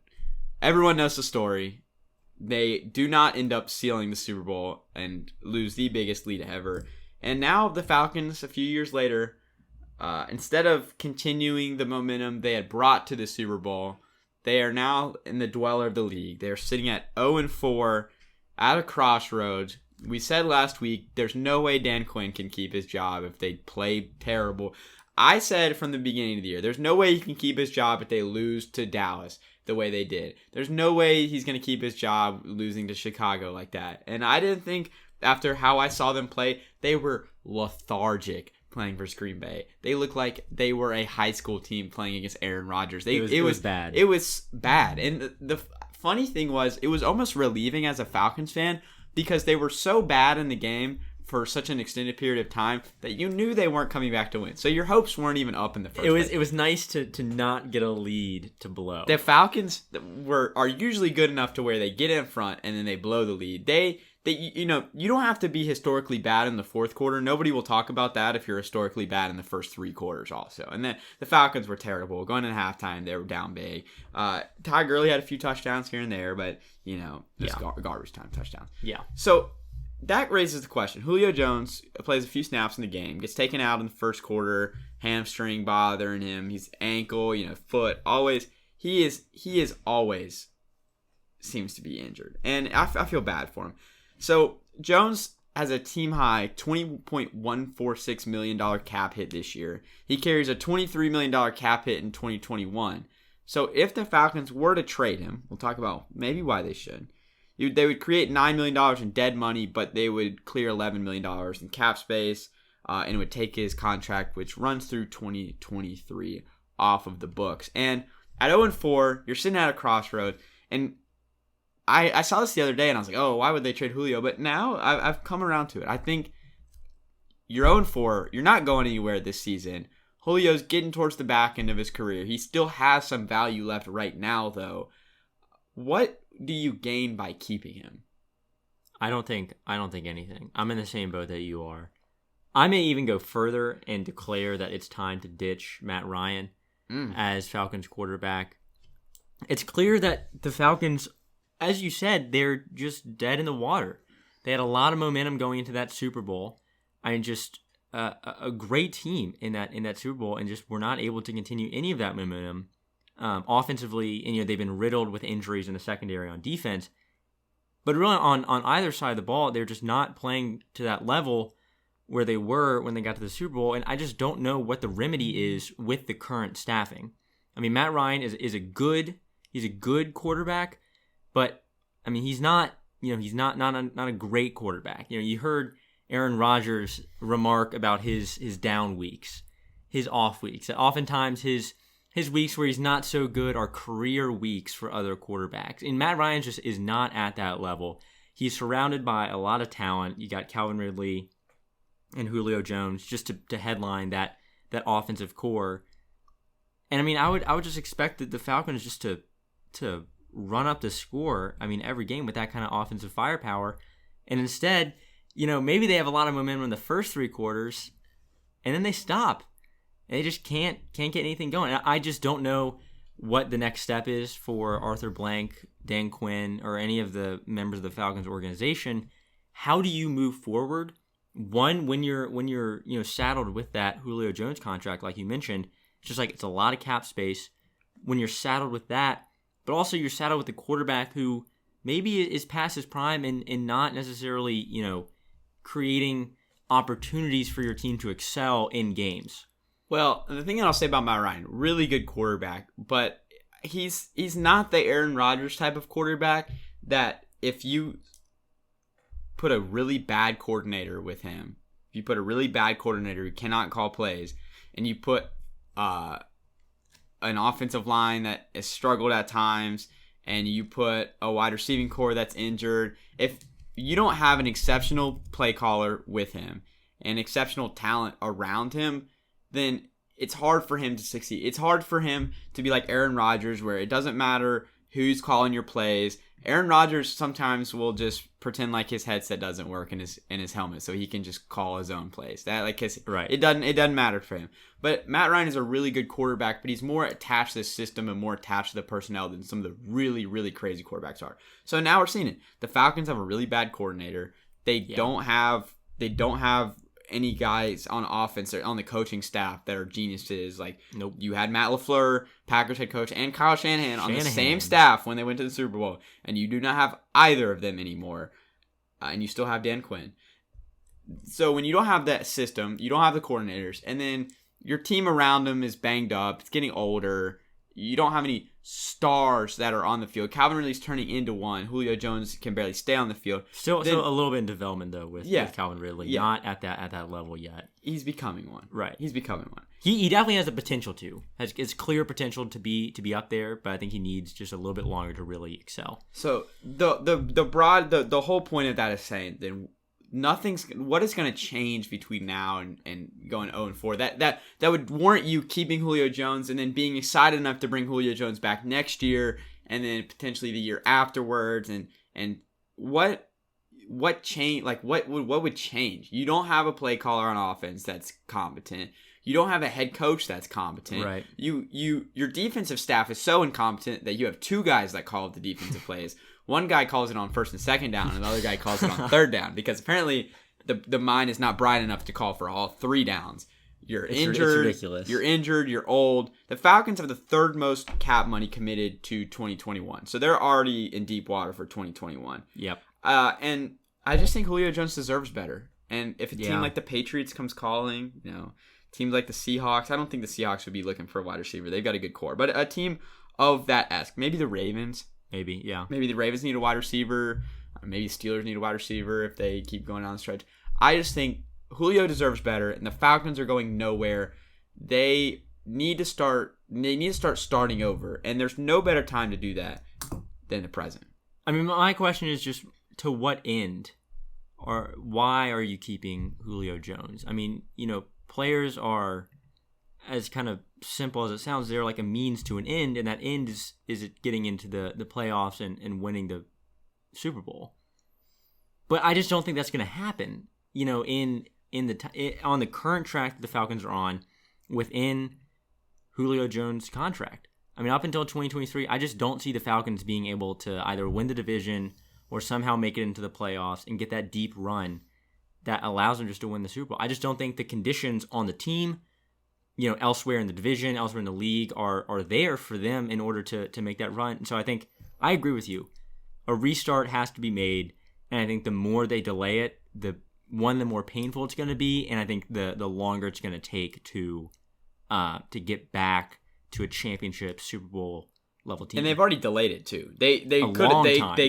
everyone knows the story. They do not end up sealing the Super Bowl and lose the biggest lead ever. And now the Falcons, a few years later, instead of continuing the momentum they had brought to the Super Bowl, they are now in the dweller of the league. They're sitting at 0-4 at a crossroads. We said last week there's no way Dan Quinn can keep his job if they play terrible. I said from the beginning of the year, there's no way he can keep his job if they lose to Dallas the way they did. There's no way he's going to keep his job losing to Chicago like that. And I didn't think, after how I saw them play, they were lethargic playing versus Green Bay. They looked like they were a high school team playing against Aaron Rodgers. It was bad. It was bad. And the funny thing was, it was almost relieving as a Falcons fan because they were so bad in the game for such an extended period of time that you knew they weren't coming back to win. So your hopes weren't even up in the first place. It was nice to not get a lead to blow. The Falcons are usually good enough to where they get in front and then they blow the lead. You don't have to be historically bad in the fourth quarter. Nobody will talk about that if you're historically bad in the first three quarters also. And then the Falcons were terrible. Going into halftime, they were down big. Ty Gurley had a few touchdowns here and there, but, garbage time touchdowns. Yeah. So that raises the question. Julio Jones plays a few snaps in the game, gets taken out in the first quarter, hamstring bothering him, his ankle, foot, always. He is always seems to be injured. And I feel bad for him. So Jones has a team-high $20.146 million cap hit this year. He carries a $23 million cap hit in 2021. So if the Falcons were to trade him, we'll talk about maybe why they should. They would create $9 million in dead money, but they would clear $11 million in cap space, and it would take his contract, which runs through 2023, off of the books. And at 0-4, you're sitting at a crossroads, and I saw this the other day, and I was like, oh, why would they trade Julio? But now I've come around to it. I think you're 0-4. You're not going anywhere this season. Julio's getting towards the back end of his career. He still has some value left right now, though. What do you gain by keeping him? I don't think anything. I'm in the same boat that you are. I may even go further and declare that it's time to ditch Matt Ryan as Falcons quarterback. It's clear that the Falcons, as you said, they're just dead in the water. They had a lot of momentum going into that Super Bowl. I mean, just a great team in that Super Bowl, and just were not able to continue any of that momentum offensively. And they've been riddled with injuries in the secondary on defense. But really, on either side of the ball, they're just not playing to that level where they were when they got to the Super Bowl. And I just don't know what the remedy is with the current staffing. I mean, Matt Ryan is a good quarterback, but I mean, he's not a great quarterback. You heard Aaron Rodgers remark about his down weeks, his off weeks. That oftentimes his weeks where he's not so good are career weeks for other quarterbacks. And Matt Ryan just is not at that level. He's surrounded by a lot of talent. You got Calvin Ridley and Julio Jones just to headline that offensive core. And I mean, I would just expect that the Falcons just to run up the score, I mean, every game with that kind of offensive firepower. And instead, maybe they have a lot of momentum in the first three quarters, and then they stop. And they just can't get anything going. And I just don't know what the next step is for Arthur Blank, Dan Quinn, or any of the members of the Falcons organization. How do you move forward? One, when you're saddled with that Julio Jones contract, like you mentioned, it's just like it's a lot of cap space. When you're saddled with that, but also you're saddled with the quarterback who maybe is past his prime and not necessarily, creating opportunities for your team to excel in games. Well, the thing that I'll say about Matt Ryan, really good quarterback, but he's not the Aaron Rodgers type of quarterback that if you put a really bad coordinator with him, if you put a really bad coordinator who cannot call plays, and you put an offensive line that has struggled at times, and you put a wide receiving core that's injured, if you don't have an exceptional play caller with him and exceptional talent around him, then it's hard for him to succeed. It's hard for him to be like Aaron Rodgers, where it doesn't matter who's calling your plays. Aaron Rodgers sometimes will just pretend like his headset doesn't work in his helmet, so he can just call his own plays. Right. It doesn't matter for him. But Matt Ryan is a really good quarterback, but he's more attached to the system and more attached to the personnel than some of the really, really crazy quarterbacks are. So now we're seeing it. The Falcons have a really bad coordinator. They don't have any guys on offense or on the coaching staff that are geniuses. Like, nope. You had Matt LaFleur, Packers head coach, and Kyle Shanahan on the same staff when they went to the Super Bowl, and you do not have either of them anymore, and you still have Dan Quinn. So when you don't have that system, you don't have the coordinators, and then your team around them is banged up, it's getting older, you don't have any stars that are on the field. Calvin Ridley's turning into one. Julio Jones can barely stay on the field. Still a little bit in development though with Calvin Ridley. Yeah. Not at that level yet. He's becoming one. Right. He's becoming one. He definitely has the potential to. Has clear potential to be up there, but I think he needs just a little bit longer to really excel. So the whole point of that is saying then what is going to change between now and going 0-4 that would warrant you keeping Julio Jones and then being excited enough to bring Julio Jones back next year and then potentially the year afterwards, and what change, like what would change? You don't have a play caller on offense that's competent. You don't have a head coach that's competent. Right. Your defensive staff is so incompetent that you have two guys that call the defensive plays. One guy calls it on first and second down, and the other guy calls it on third down, because apparently the mind is not bright enough to call for all three downs. It's injured. It's ridiculous. You're injured. You're old. The Falcons have the third most cap money committed to 2021, so they're already in deep water for 2021. Yep. And I just think Julio Jones deserves better. And if a team like the Patriots comes calling, teams like the Seahawks, I don't think the Seahawks would be looking for a wide receiver. They've got a good core, but a team of that maybe the Ravens. Maybe, yeah. Maybe the Ravens need a wide receiver. Maybe the Steelers need a wide receiver if they keep going down the stretch. I just think Julio deserves better, and the Falcons are going nowhere. They need to start starting over, and there's no better time to do that than the present. I mean, my question is just to what end, or why are you keeping Julio Jones? I mean, players are, as kind of simple as it sounds, they're like a means to an end, and that end is it getting into the playoffs and winning the Super Bowl. But I just don't think that's going to happen. On the current track that the Falcons are on, within Julio Jones' contract. I mean, up until 2023, I just don't see the Falcons being able to either win the division or somehow make it into the playoffs and get that deep run that allows them just to win the Super Bowl. I just don't think the conditions on the team, elsewhere in the division, elsewhere in the league, are there for them in order to make that run. So I think I agree with you. A restart has to be made, and I think the more they delay it, the more painful it's going to be, and I think the longer it's going to take to get back to a championship Super Bowl level team. And they've already delayed it too. They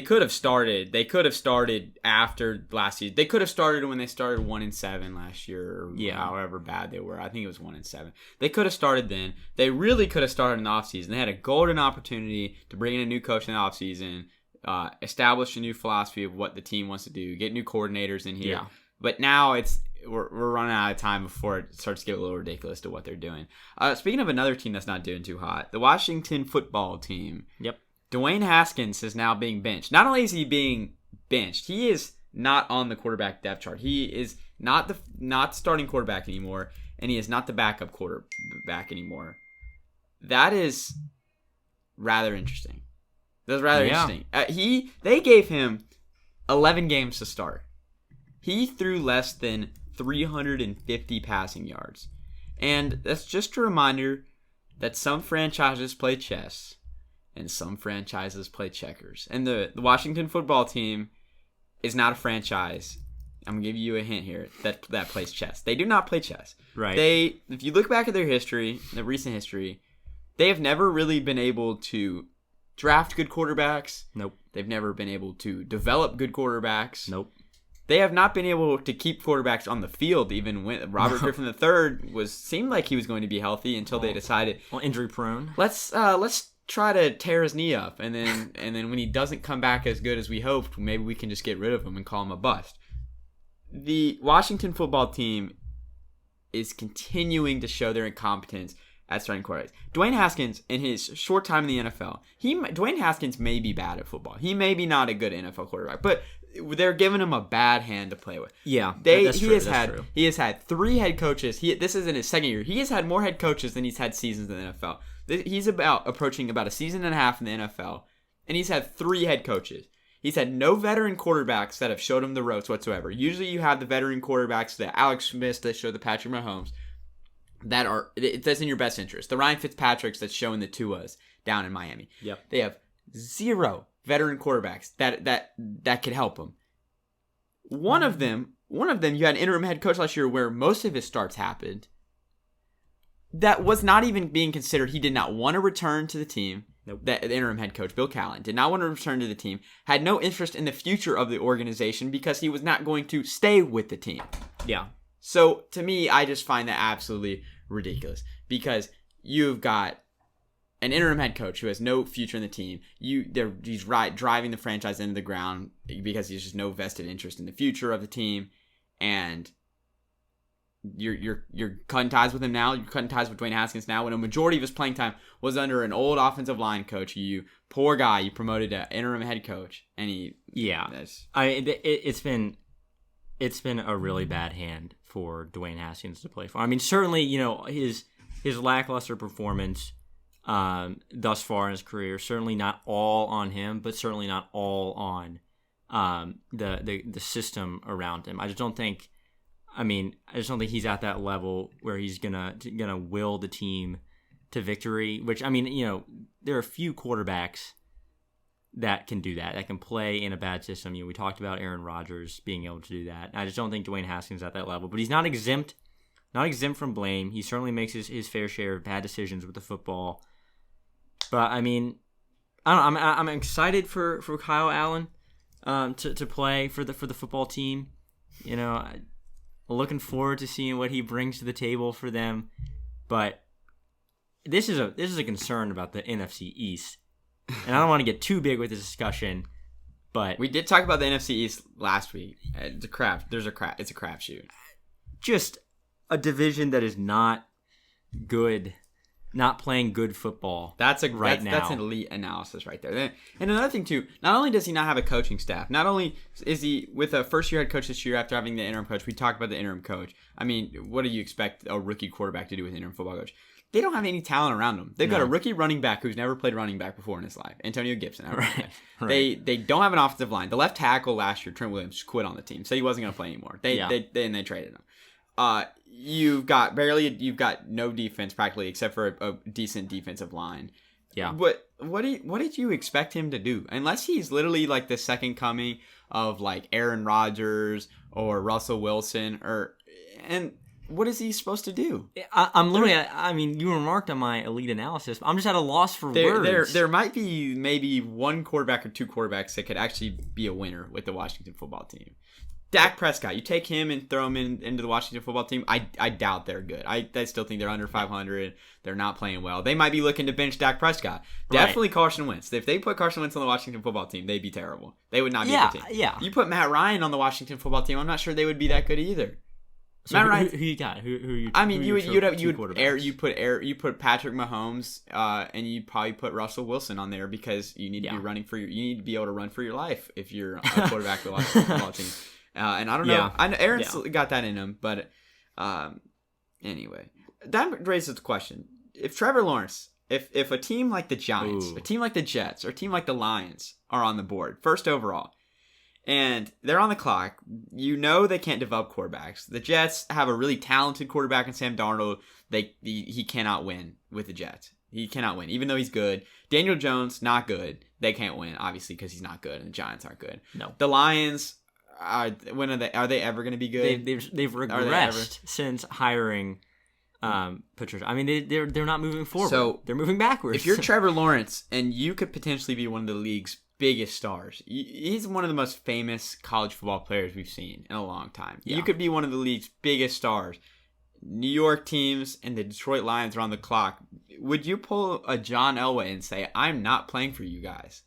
could have started after last season. They could have started when they started 1-7 last year, or however bad they were. I think it was 1-7. They could have started then. They really could have started in the offseason. They had a golden opportunity to bring in a new coach in the offseason, establish a new philosophy of what the team wants to do, get new coordinators in here. Yeah. But now we're running out of time before it starts to get a little ridiculous to what they're doing. Speaking of another team that's not doing too hot, the Washington football team. Yep. Dwayne Haskins is now being benched. Not only is he being benched, he is not on the quarterback depth chart. He is not the starting quarterback anymore, and he is not the backup quarterback anymore. That is rather interesting. Interesting. They gave him 11 games to start. He threw less than 350 passing yards. And that's just a reminder that some franchises play chess and some franchises play checkers. And the Washington football team is not a franchise. I'm going to give you a hint here that plays chess. They do not play chess. Right. If you look back at their history, the recent history, they have never really been able to draft good quarterbacks. Nope. They've never been able to develop good quarterbacks. Nope. They have not been able to keep quarterbacks on the field, even when Robert Griffin III seemed like he was going to be healthy until they decided, well, injury prone. Let's try to tear his knee up, and then when he doesn't come back as good as we hoped, maybe we can just get rid of him and call him a bust. The Washington football team is continuing to show their incompetence at starting quarterbacks. Dwayne Haskins, in his short time in the NFL, Dwayne Haskins may be bad at football. He may be not a good NFL quarterback, but they're giving him a bad hand to play with. Yeah, He has had 3 head coaches. This is in his second year. He has had more head coaches than he's had seasons in the NFL. He's approaching about a season and a half in the NFL, and he's had 3 head coaches. He's had no veteran quarterbacks that have showed him the ropes whatsoever. Usually you have the veteran quarterbacks, the Alex Smiths that show the Patrick Mahomes, that's in your best interest. The Ryan Fitzpatricks that's showing the Tuas down in Miami. Yep. They have 0 veteran quarterbacks that could help them. One of them, you had an interim head coach last year where most of his starts happened. That was not even being considered. He did not want to return to the team. Nope. The interim head coach, Bill Callen, did not want to return to the team. Had no interest in the future of the organization because he was not going to stay with the team. Yeah. So, to me, I just find that absolutely ridiculous because you've got an interim head coach who has no future in the team. He's driving the franchise into the ground because he's just no vested interest in the future of the team, and you're cutting ties with him now. You're cutting ties with Dwayne Haskins now when a majority of his playing time was under an old offensive line coach. You poor guy, you promoted to interim head coach, and it's been a really bad hand for Dwayne Haskins to play for. I mean, certainly, his lackluster performance thus far in his career, certainly not all on him, but certainly not all on the system around him. I just don't think he's at that level where he's gonna will the team to victory. Which, there are a few quarterbacks that can do that can play in a bad system. We talked about Aaron Rodgers being able to do that. I just don't think Dwayne Haskins is at that level, but he's not exempt from blame. He certainly makes his fair share of bad decisions with the football. But I don't know, I'm excited for Kyle Allen to play for the football team. You know, looking forward to seeing what he brings to the table for them. But this is a concern about the NFC East, and I don't want to get too big with this discussion. But we did talk about the NFC East last week. It's a crapshoot. Just a division that is not good. Not playing good football. That's now. That's an elite analysis right there. And another thing too, not only does he not have a coaching staff, not only is he with a first-year head coach this year after having the interim coach. We talked about the interim coach. I mean, what do you expect a rookie quarterback to do with an interim football coach? They don't have any talent around them. They've got a rookie running back who's never played running back before in his life, Antonio Gibson. Right. They don't have an offensive line. The left tackle last year, Trent Williams, quit on the team, so he wasn't going to play anymore. They traded him. You've got no defense practically except for a decent defensive line. Yeah. What did you expect him to do? Unless he's literally like the second coming of like Aaron Rodgers or Russell Wilson and what is he supposed to do? I'm literally. I mean, you remarked on my elite analysis. I'm just at a loss for words. There might be maybe one quarterback or two quarterbacks that could actually be a winner with the Washington football team. Dak Prescott, you take him and throw him into the Washington football team. I doubt they're good. I still think they're under 500. They're not playing well. They might be looking to bench Dak Prescott. Definitely Carson Wentz. If they put Carson Wentz on the Washington football team, they'd be terrible. They would not be a good team. Yeah. You put Matt Ryan on the Washington football team, I'm not sure they would be that good either. So Matt Ryan, who you got? Who you? I mean, you put Patrick Mahomes, and you'd probably put Russell Wilson on there because you need to be you need to be able to run for your life if you're a quarterback of the Washington football team. And I don't know. Yeah. I know Aaron's got that in him, but anyway, that raises the question: if Trevor Lawrence, if a team like the Giants, a team like the Jets, or a team like the Lions are on the board first overall, and they're on the clock, you know they can't develop quarterbacks. The Jets have a really talented quarterback in Sam Darnold. He cannot win with the Jets. He cannot win, even though he's good. Daniel Jones, not good. They can't win, obviously, because he's not good, and the Giants aren't good. No. The Lions. Are they ever going to be good? They've regressed since hiring Patricia. I mean, they're not moving forward. So they're moving backwards. If you're Trevor Lawrence and you could potentially be one of the league's biggest stars, he's one of the most famous college football players we've seen in a long time. Yeah. You could be one of the league's biggest stars. New York teams and the Detroit Lions are on the clock. Would you pull a John Elway and say, "I'm not playing for you guys"?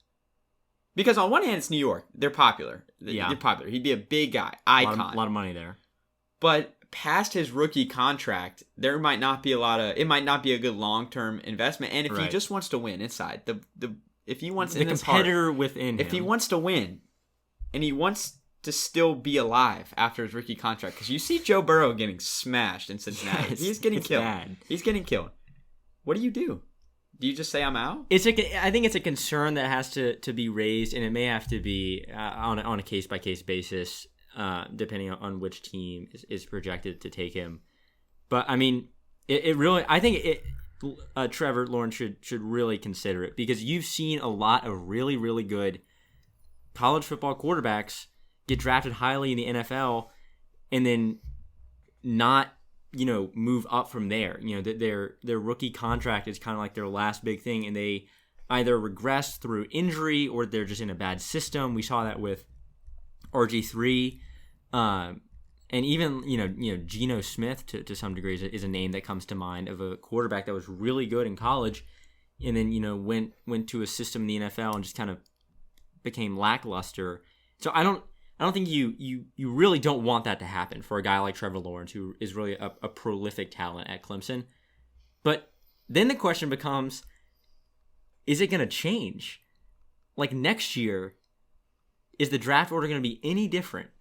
Because on one hand, it's New York. They're popular. They're popular. He'd be a big guy, icon. A lot of money there. But past his rookie contract, there might not be it might not be a good long-term investment. And if he just wants to win inside, if he wants the competitor within him. If he wants to win, and he wants to still be alive after his rookie contract, because you see Joe Burrow getting smashed in Cincinnati. Yes, He's getting killed. Bad. He's getting killed. What do? Do you just say I'm out? I think it's a concern that has to be raised, and it may have to be on a case by case basis, depending on which team is projected to take him. But I mean, I think Trevor Lawrence should really consider it, because you've seen a lot of really, really good college football quarterbacks get drafted highly in the NFL and then not move up from there. Their rookie contract is kind of like their last big thing, and they either regress through injury or they're just in a bad system. We saw that with RG3, and even Geno Smith to some degree is a name that comes to mind of a quarterback that was really good in college, and then went to a system in the NFL and just kind of became lackluster. So I don't think you really don't want that to happen for a guy like Trevor Lawrence, who is really a prolific talent at Clemson. But then the question becomes, is it going to change? Like next year, is the draft order going to be any different?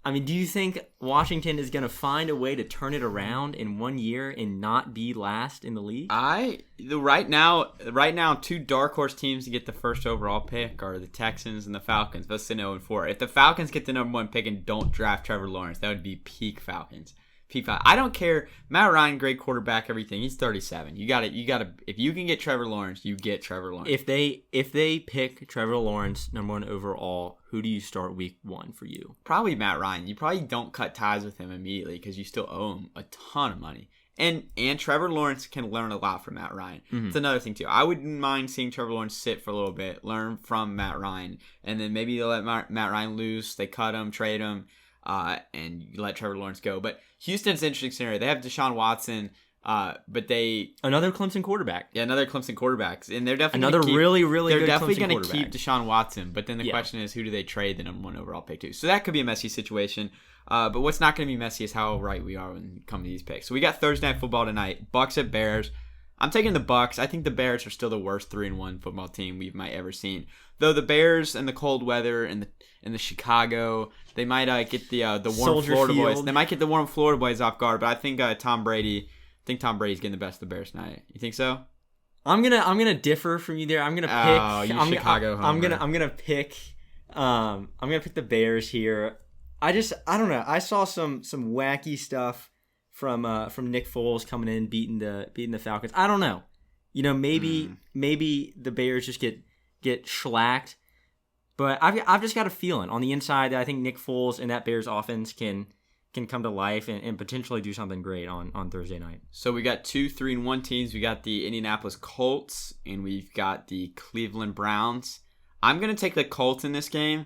I mean, do you think Washington is going to find a way to turn it around in 1 year and not be last in the league? Right now, two dark horse teams to get the first overall pick are the Texans and the Falcons. Both sit 0-4. If the Falcons get the number one pick and don't draft Trevor Lawrence, that would be peak Falcons. I don't care. Matt Ryan, great quarterback, everything. He's 37. You got to. If you can get Trevor Lawrence, you get Trevor Lawrence. If they pick Trevor Lawrence number one overall, who do you start week 1 for you? Probably Matt Ryan. You probably don't cut ties with him immediately because you still owe him a ton of money. And Trevor Lawrence can learn a lot from Matt Ryan. Mm-hmm. It's another thing, too. I wouldn't mind seeing Trevor Lawrence sit for a little bit, learn from Matt Ryan, and then maybe they'll let Matt Ryan loose. They cut him, trade him, and you let Trevor Lawrence go. But Houston's an interesting scenario. They have Deshaun Watson, but they... Another Clemson quarterback. Yeah, another Clemson quarterback. And they're definitely Another really good They're definitely Clemson going to keep quarterback. Deshaun Watson. But then the question is, who do they trade the number 1 overall pick to? So that could be a messy situation. But what's not going to be messy is how right we are when it comes to these picks. So we got Thursday Night Football tonight. Bucks at Bears. I'm taking the Bucks. I think the Bears are still the worst 3-1 football team we might ever seen. Though the Bears and the cold weather and the Chicago, they might get the warm Soldier Florida Field. boys. They might get the warm Florida boys off guard. But I think Tom Brady's getting the best of the Bears tonight. You think so? I'm gonna differ from you there. I'm gonna pick. Oh, you I'm Chicago gonna, I'm homer. gonna I'm gonna pick. I'm gonna pick the Bears here. I don't know. I saw some wacky stuff from Nick Foles coming in beating the Falcons. I don't know. Maybe the Bears just get shellacked. But I've just got a feeling on the inside that I think Nick Foles and that Bears offense can come to life and potentially do something great on Thursday night. So we got 2 3-1 teams. We got the Indianapolis Colts and we've got the Cleveland Browns. I'm gonna take the Colts in this game.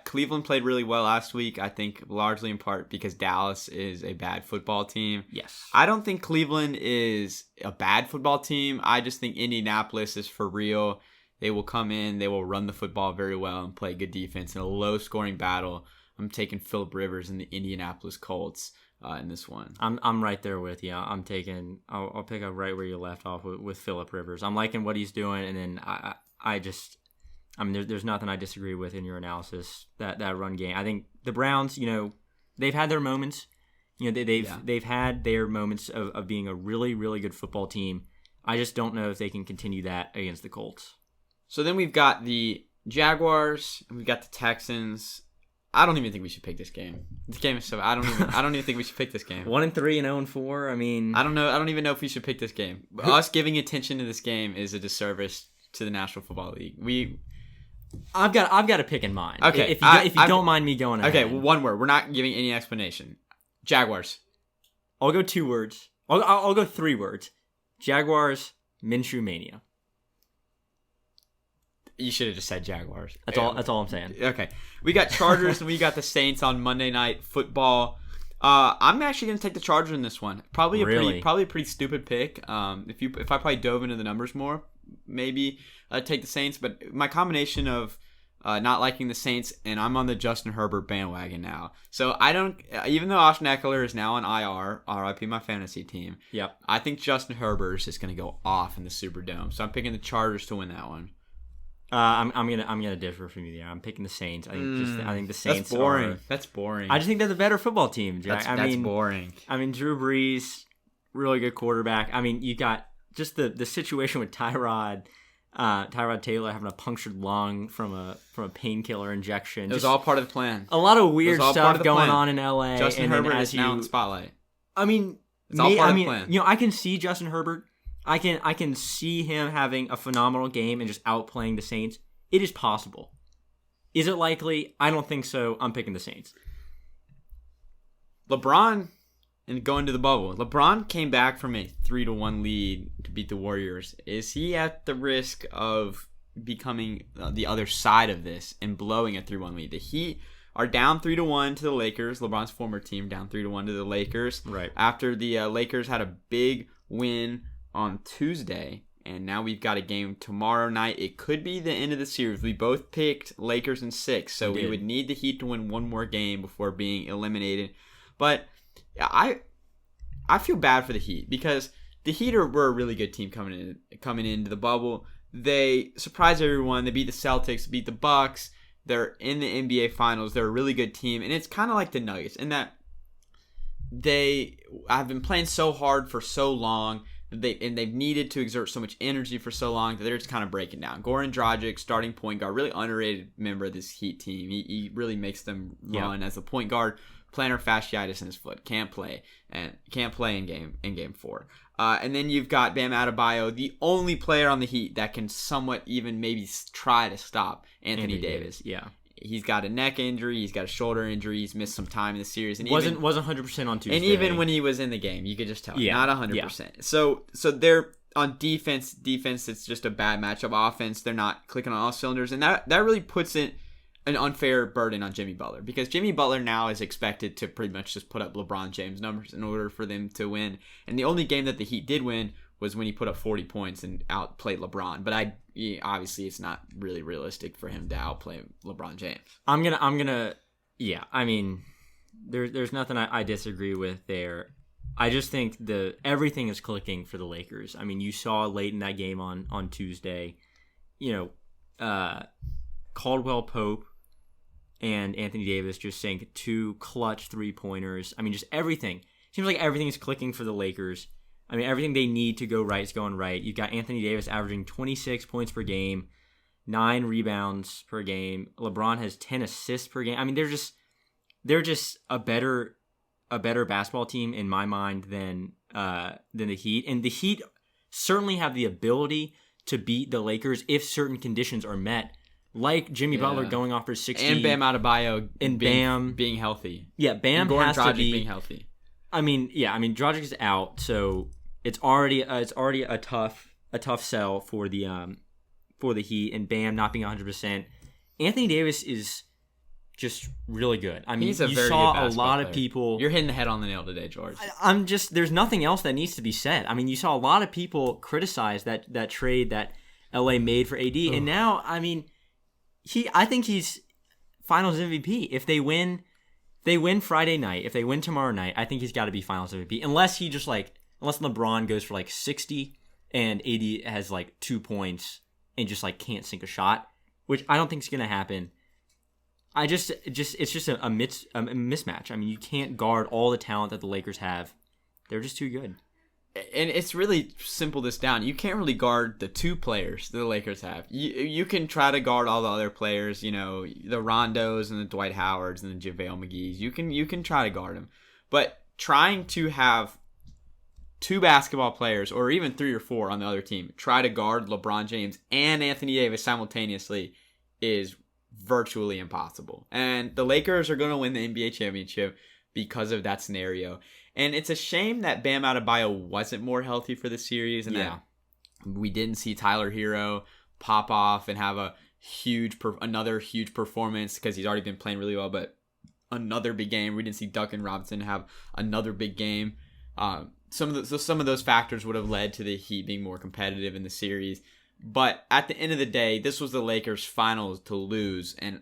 Cleveland played really well last week, I think largely in part because Dallas is a bad football team. Yes. I don't think Cleveland is a bad football team. I just think Indianapolis is for real. They will come in, they will run the football very well and play good defense in a low-scoring battle. I'm taking Phillip Rivers and the Indianapolis Colts in this one. I'm right there with you. I'll pick up right where you left off with Phillip Rivers. I'm liking what he's doing, and then there's nothing I disagree with in your analysis that run game. I think the Browns, they've had their moments. They've had their moments of being a really, really good football team. I just don't know if they can continue that against the Colts. So then we've got the Jaguars and we've got the Texans. I don't even think we should pick this game. This game is so I don't even think we should pick this game. 1-3 and 0-4. I mean, I don't know. I don't even know if we should pick this game. Us giving attention to this game is a disservice to the National Football League. I've got a pick in mind. Okay, if you don't mind me going ahead. Okay, well, one word. We're not giving any explanation. Jaguars. I'll go 2 words. I'll go 3 words. Jaguars, Minshew Mania. You should have just said Jaguars. That's all I'm saying. Okay. We got Chargers and we got the Saints on Monday Night Football. I'm actually going to take the Chargers in this one. Probably a pretty stupid pick. If I probably dove into the numbers more, maybe take the Saints. But my combination of not liking the Saints and I'm on the Justin Herbert bandwagon now. So I don't. Even though Austin Eckler is now on IR, RIP my fantasy team. Yep. I think Justin Herbert is just going to go off in the Superdome. So I'm picking the Chargers to win that one. I'm gonna differ from you there. I'm picking the Saints. I think the Saints. That's boring. Are, That's boring. I just think they're the better football team, Jack. That's boring. I mean, Drew Brees, really good quarterback. I mean, you got just the situation with Tyrod Taylor having a punctured lung from a painkiller injection. It was all part of the plan. A lot of weird stuff going on in LA. Justin Herbert is now in the spotlight. I mean, it's all part of the plan. I can see Justin Herbert. I can see him having a phenomenal game and just outplaying the Saints. It is possible. Is it likely? I don't think so. I'm picking the Saints. LeBron, and going to the bubble, LeBron came back from a 3-1 lead to beat the Warriors. Is he at the risk of becoming the other side of this and blowing a 3-1 lead? The Heat are down 3-1 to the Lakers. LeBron's former team down 3-1 to the Lakers. Right. After the Lakers had a big win on Tuesday, and now we've got a game tomorrow night. It could be the end of the series. We both picked Lakers in 6, so we would need the Heat to win one more game before being eliminated. But I feel bad for the Heat because the Heat were a really good team coming into the bubble. They surprised everyone. They beat the Celtics, beat the Bucks. They're in the NBA Finals. They're a really good team, and it's kind of like the Nuggets in that they have been playing so hard for so long. They've needed to exert so much energy for so long that they're just kind of breaking down. Goran Dragic, starting point guard, really underrated member of this Heat team. He really makes them run as a point guard. Plantar fasciitis in his foot, can't play in game 4. And then you've got Bam Adebayo, the only player on the Heat that can somewhat even maybe try to stop Anthony Davis. Yeah. He's got a neck injury. He's got a shoulder injury. He's missed some time in the series. And wasn't 100% on Tuesday. And even when he was in the game, you could just tell. Yeah. Not 100%. So they're on defense. Defense, it's just a bad matchup. Offense, they're not clicking on all cylinders. And that really puts it an unfair burden on Jimmy Butler. Because Jimmy Butler now is expected to pretty much just put up LeBron James numbers in order for them to win. And the only game that the Heat did win was when he put up 40 points and outplayed LeBron. But obviously it's not really realistic for him to outplay LeBron James. I'm gonna yeah, I mean there's nothing I disagree with there. I just think everything is clicking for the Lakers. I mean, you saw late in that game on Tuesday, Caldwell Pope and Anthony Davis just sank 2 clutch 3-pointers. I mean, just everything. Seems like everything is clicking for the Lakers. I mean, everything they need to go right is going right. You've got Anthony Davis averaging 26 points per game, 9 rebounds per game. LeBron has 10 assists per game. I mean, they're just a better basketball team in my mind than the Heat. And the Heat certainly have the ability to beat the Lakers if certain conditions are met, like Jimmy Butler going off for 60 and Bam Adebayo and being healthy. Yeah, Bam has to be being healthy. I mean, Dragic is out, so it's already a tough sell for the Heat, and Bam not being 100%. Anthony Davis is just really good. I mean, He's a you very saw good a basketball lot player. of people. You're hitting the head on the nail today, George. There's nothing else that needs to be said. I mean, you saw a lot of people criticize that trade that LA made for AD, and now, I mean, I think he's Finals MVP. If they win Friday night, if they win tomorrow night, I think he's got to be Finals MVP. Unless LeBron goes for 60 and AD has 2 points and just can't sink a shot, which I don't think is going to happen. It's just a mismatch. I mean, you can't guard all the talent that the Lakers have. They're just too good. And it's really simple this down. You can't really guard the 2 players that the Lakers have. You can try to guard all the other players, the Rondos and the Dwight Howards and the JaVale McGee's. You can try to guard them. But trying to have 2 basketball players, or even 3 or 4 on the other team, try to guard LeBron James and Anthony Davis simultaneously is virtually impossible. And the Lakers are going to win the NBA championship because of that scenario. And it's a shame that Bam Adebayo wasn't more healthy for the series, and that we didn't see Tyler Hero pop off and have another huge performance, because he's already been playing really well, but another big game. We didn't see Duncan Robinson have another big game. Some of those factors would have led to the Heat being more competitive in the series. But at the end of the day, this was the Lakers' finals to lose, and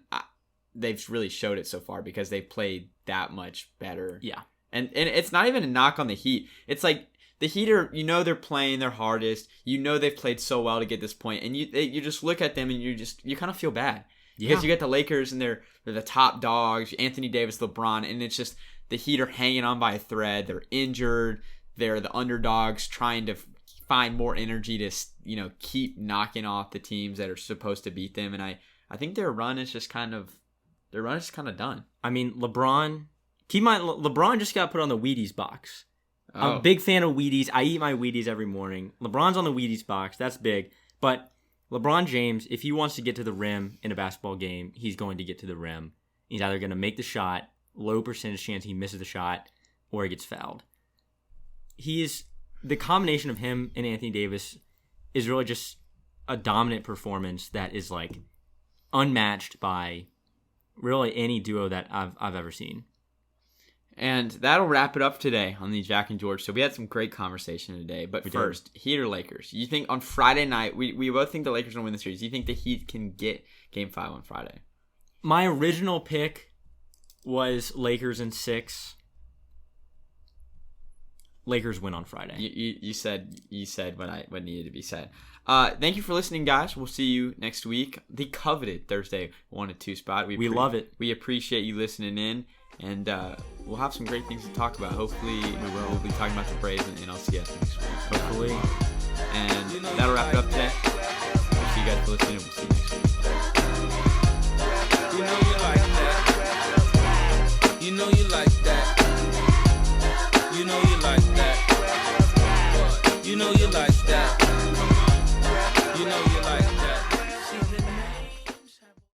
they've really showed it so far because they played that much better. Yeah. And it's not even a knock on the Heat. It's like the Heat are, they're playing their hardest. They've played so well to get this point, and you just look at them and you kind of feel bad. Because you get the Lakers and they're the top dogs, Anthony Davis, LeBron, and it's just the Heat are hanging on by a thread. They're injured. They're the underdogs trying to find more energy to keep knocking off the teams that are supposed to beat them. And I think their run is just kind of done. I mean, LeBron. Keep in mind, LeBron just got put on the Wheaties box. Oh. I'm a big fan of Wheaties. I eat my Wheaties every morning. LeBron's on the Wheaties box. That's big. But LeBron James, if he wants to get to the rim in a basketball game, he's going to get to the rim. He's either going to make the shot, low percentage chance he misses the shot, or he gets fouled. The combination of him and Anthony Davis is really just a dominant performance that is unmatched by really any duo that I've ever seen. And that'll wrap it up today on the Jack and George. So we had some great conversation today. But first, Heat or Lakers? You think on Friday night, we both think the Lakers will win the series. Do you think the Heat can get Game 5 on Friday? My original pick was Lakers in 6. Lakers win on Friday. You said what needed to be said. Thank you for listening, guys. We'll see you next week. The coveted Thursday 1 and 2 spot. We love it. We appreciate you listening in, and we'll have some great things to talk about. Hopefully, we'll be talking about the Braves and LCS next week. Hopefully. And that'll wrap it up today. Thank you guys for listening, and we'll see you next week. You know you like that. You know you like that. You know you like that.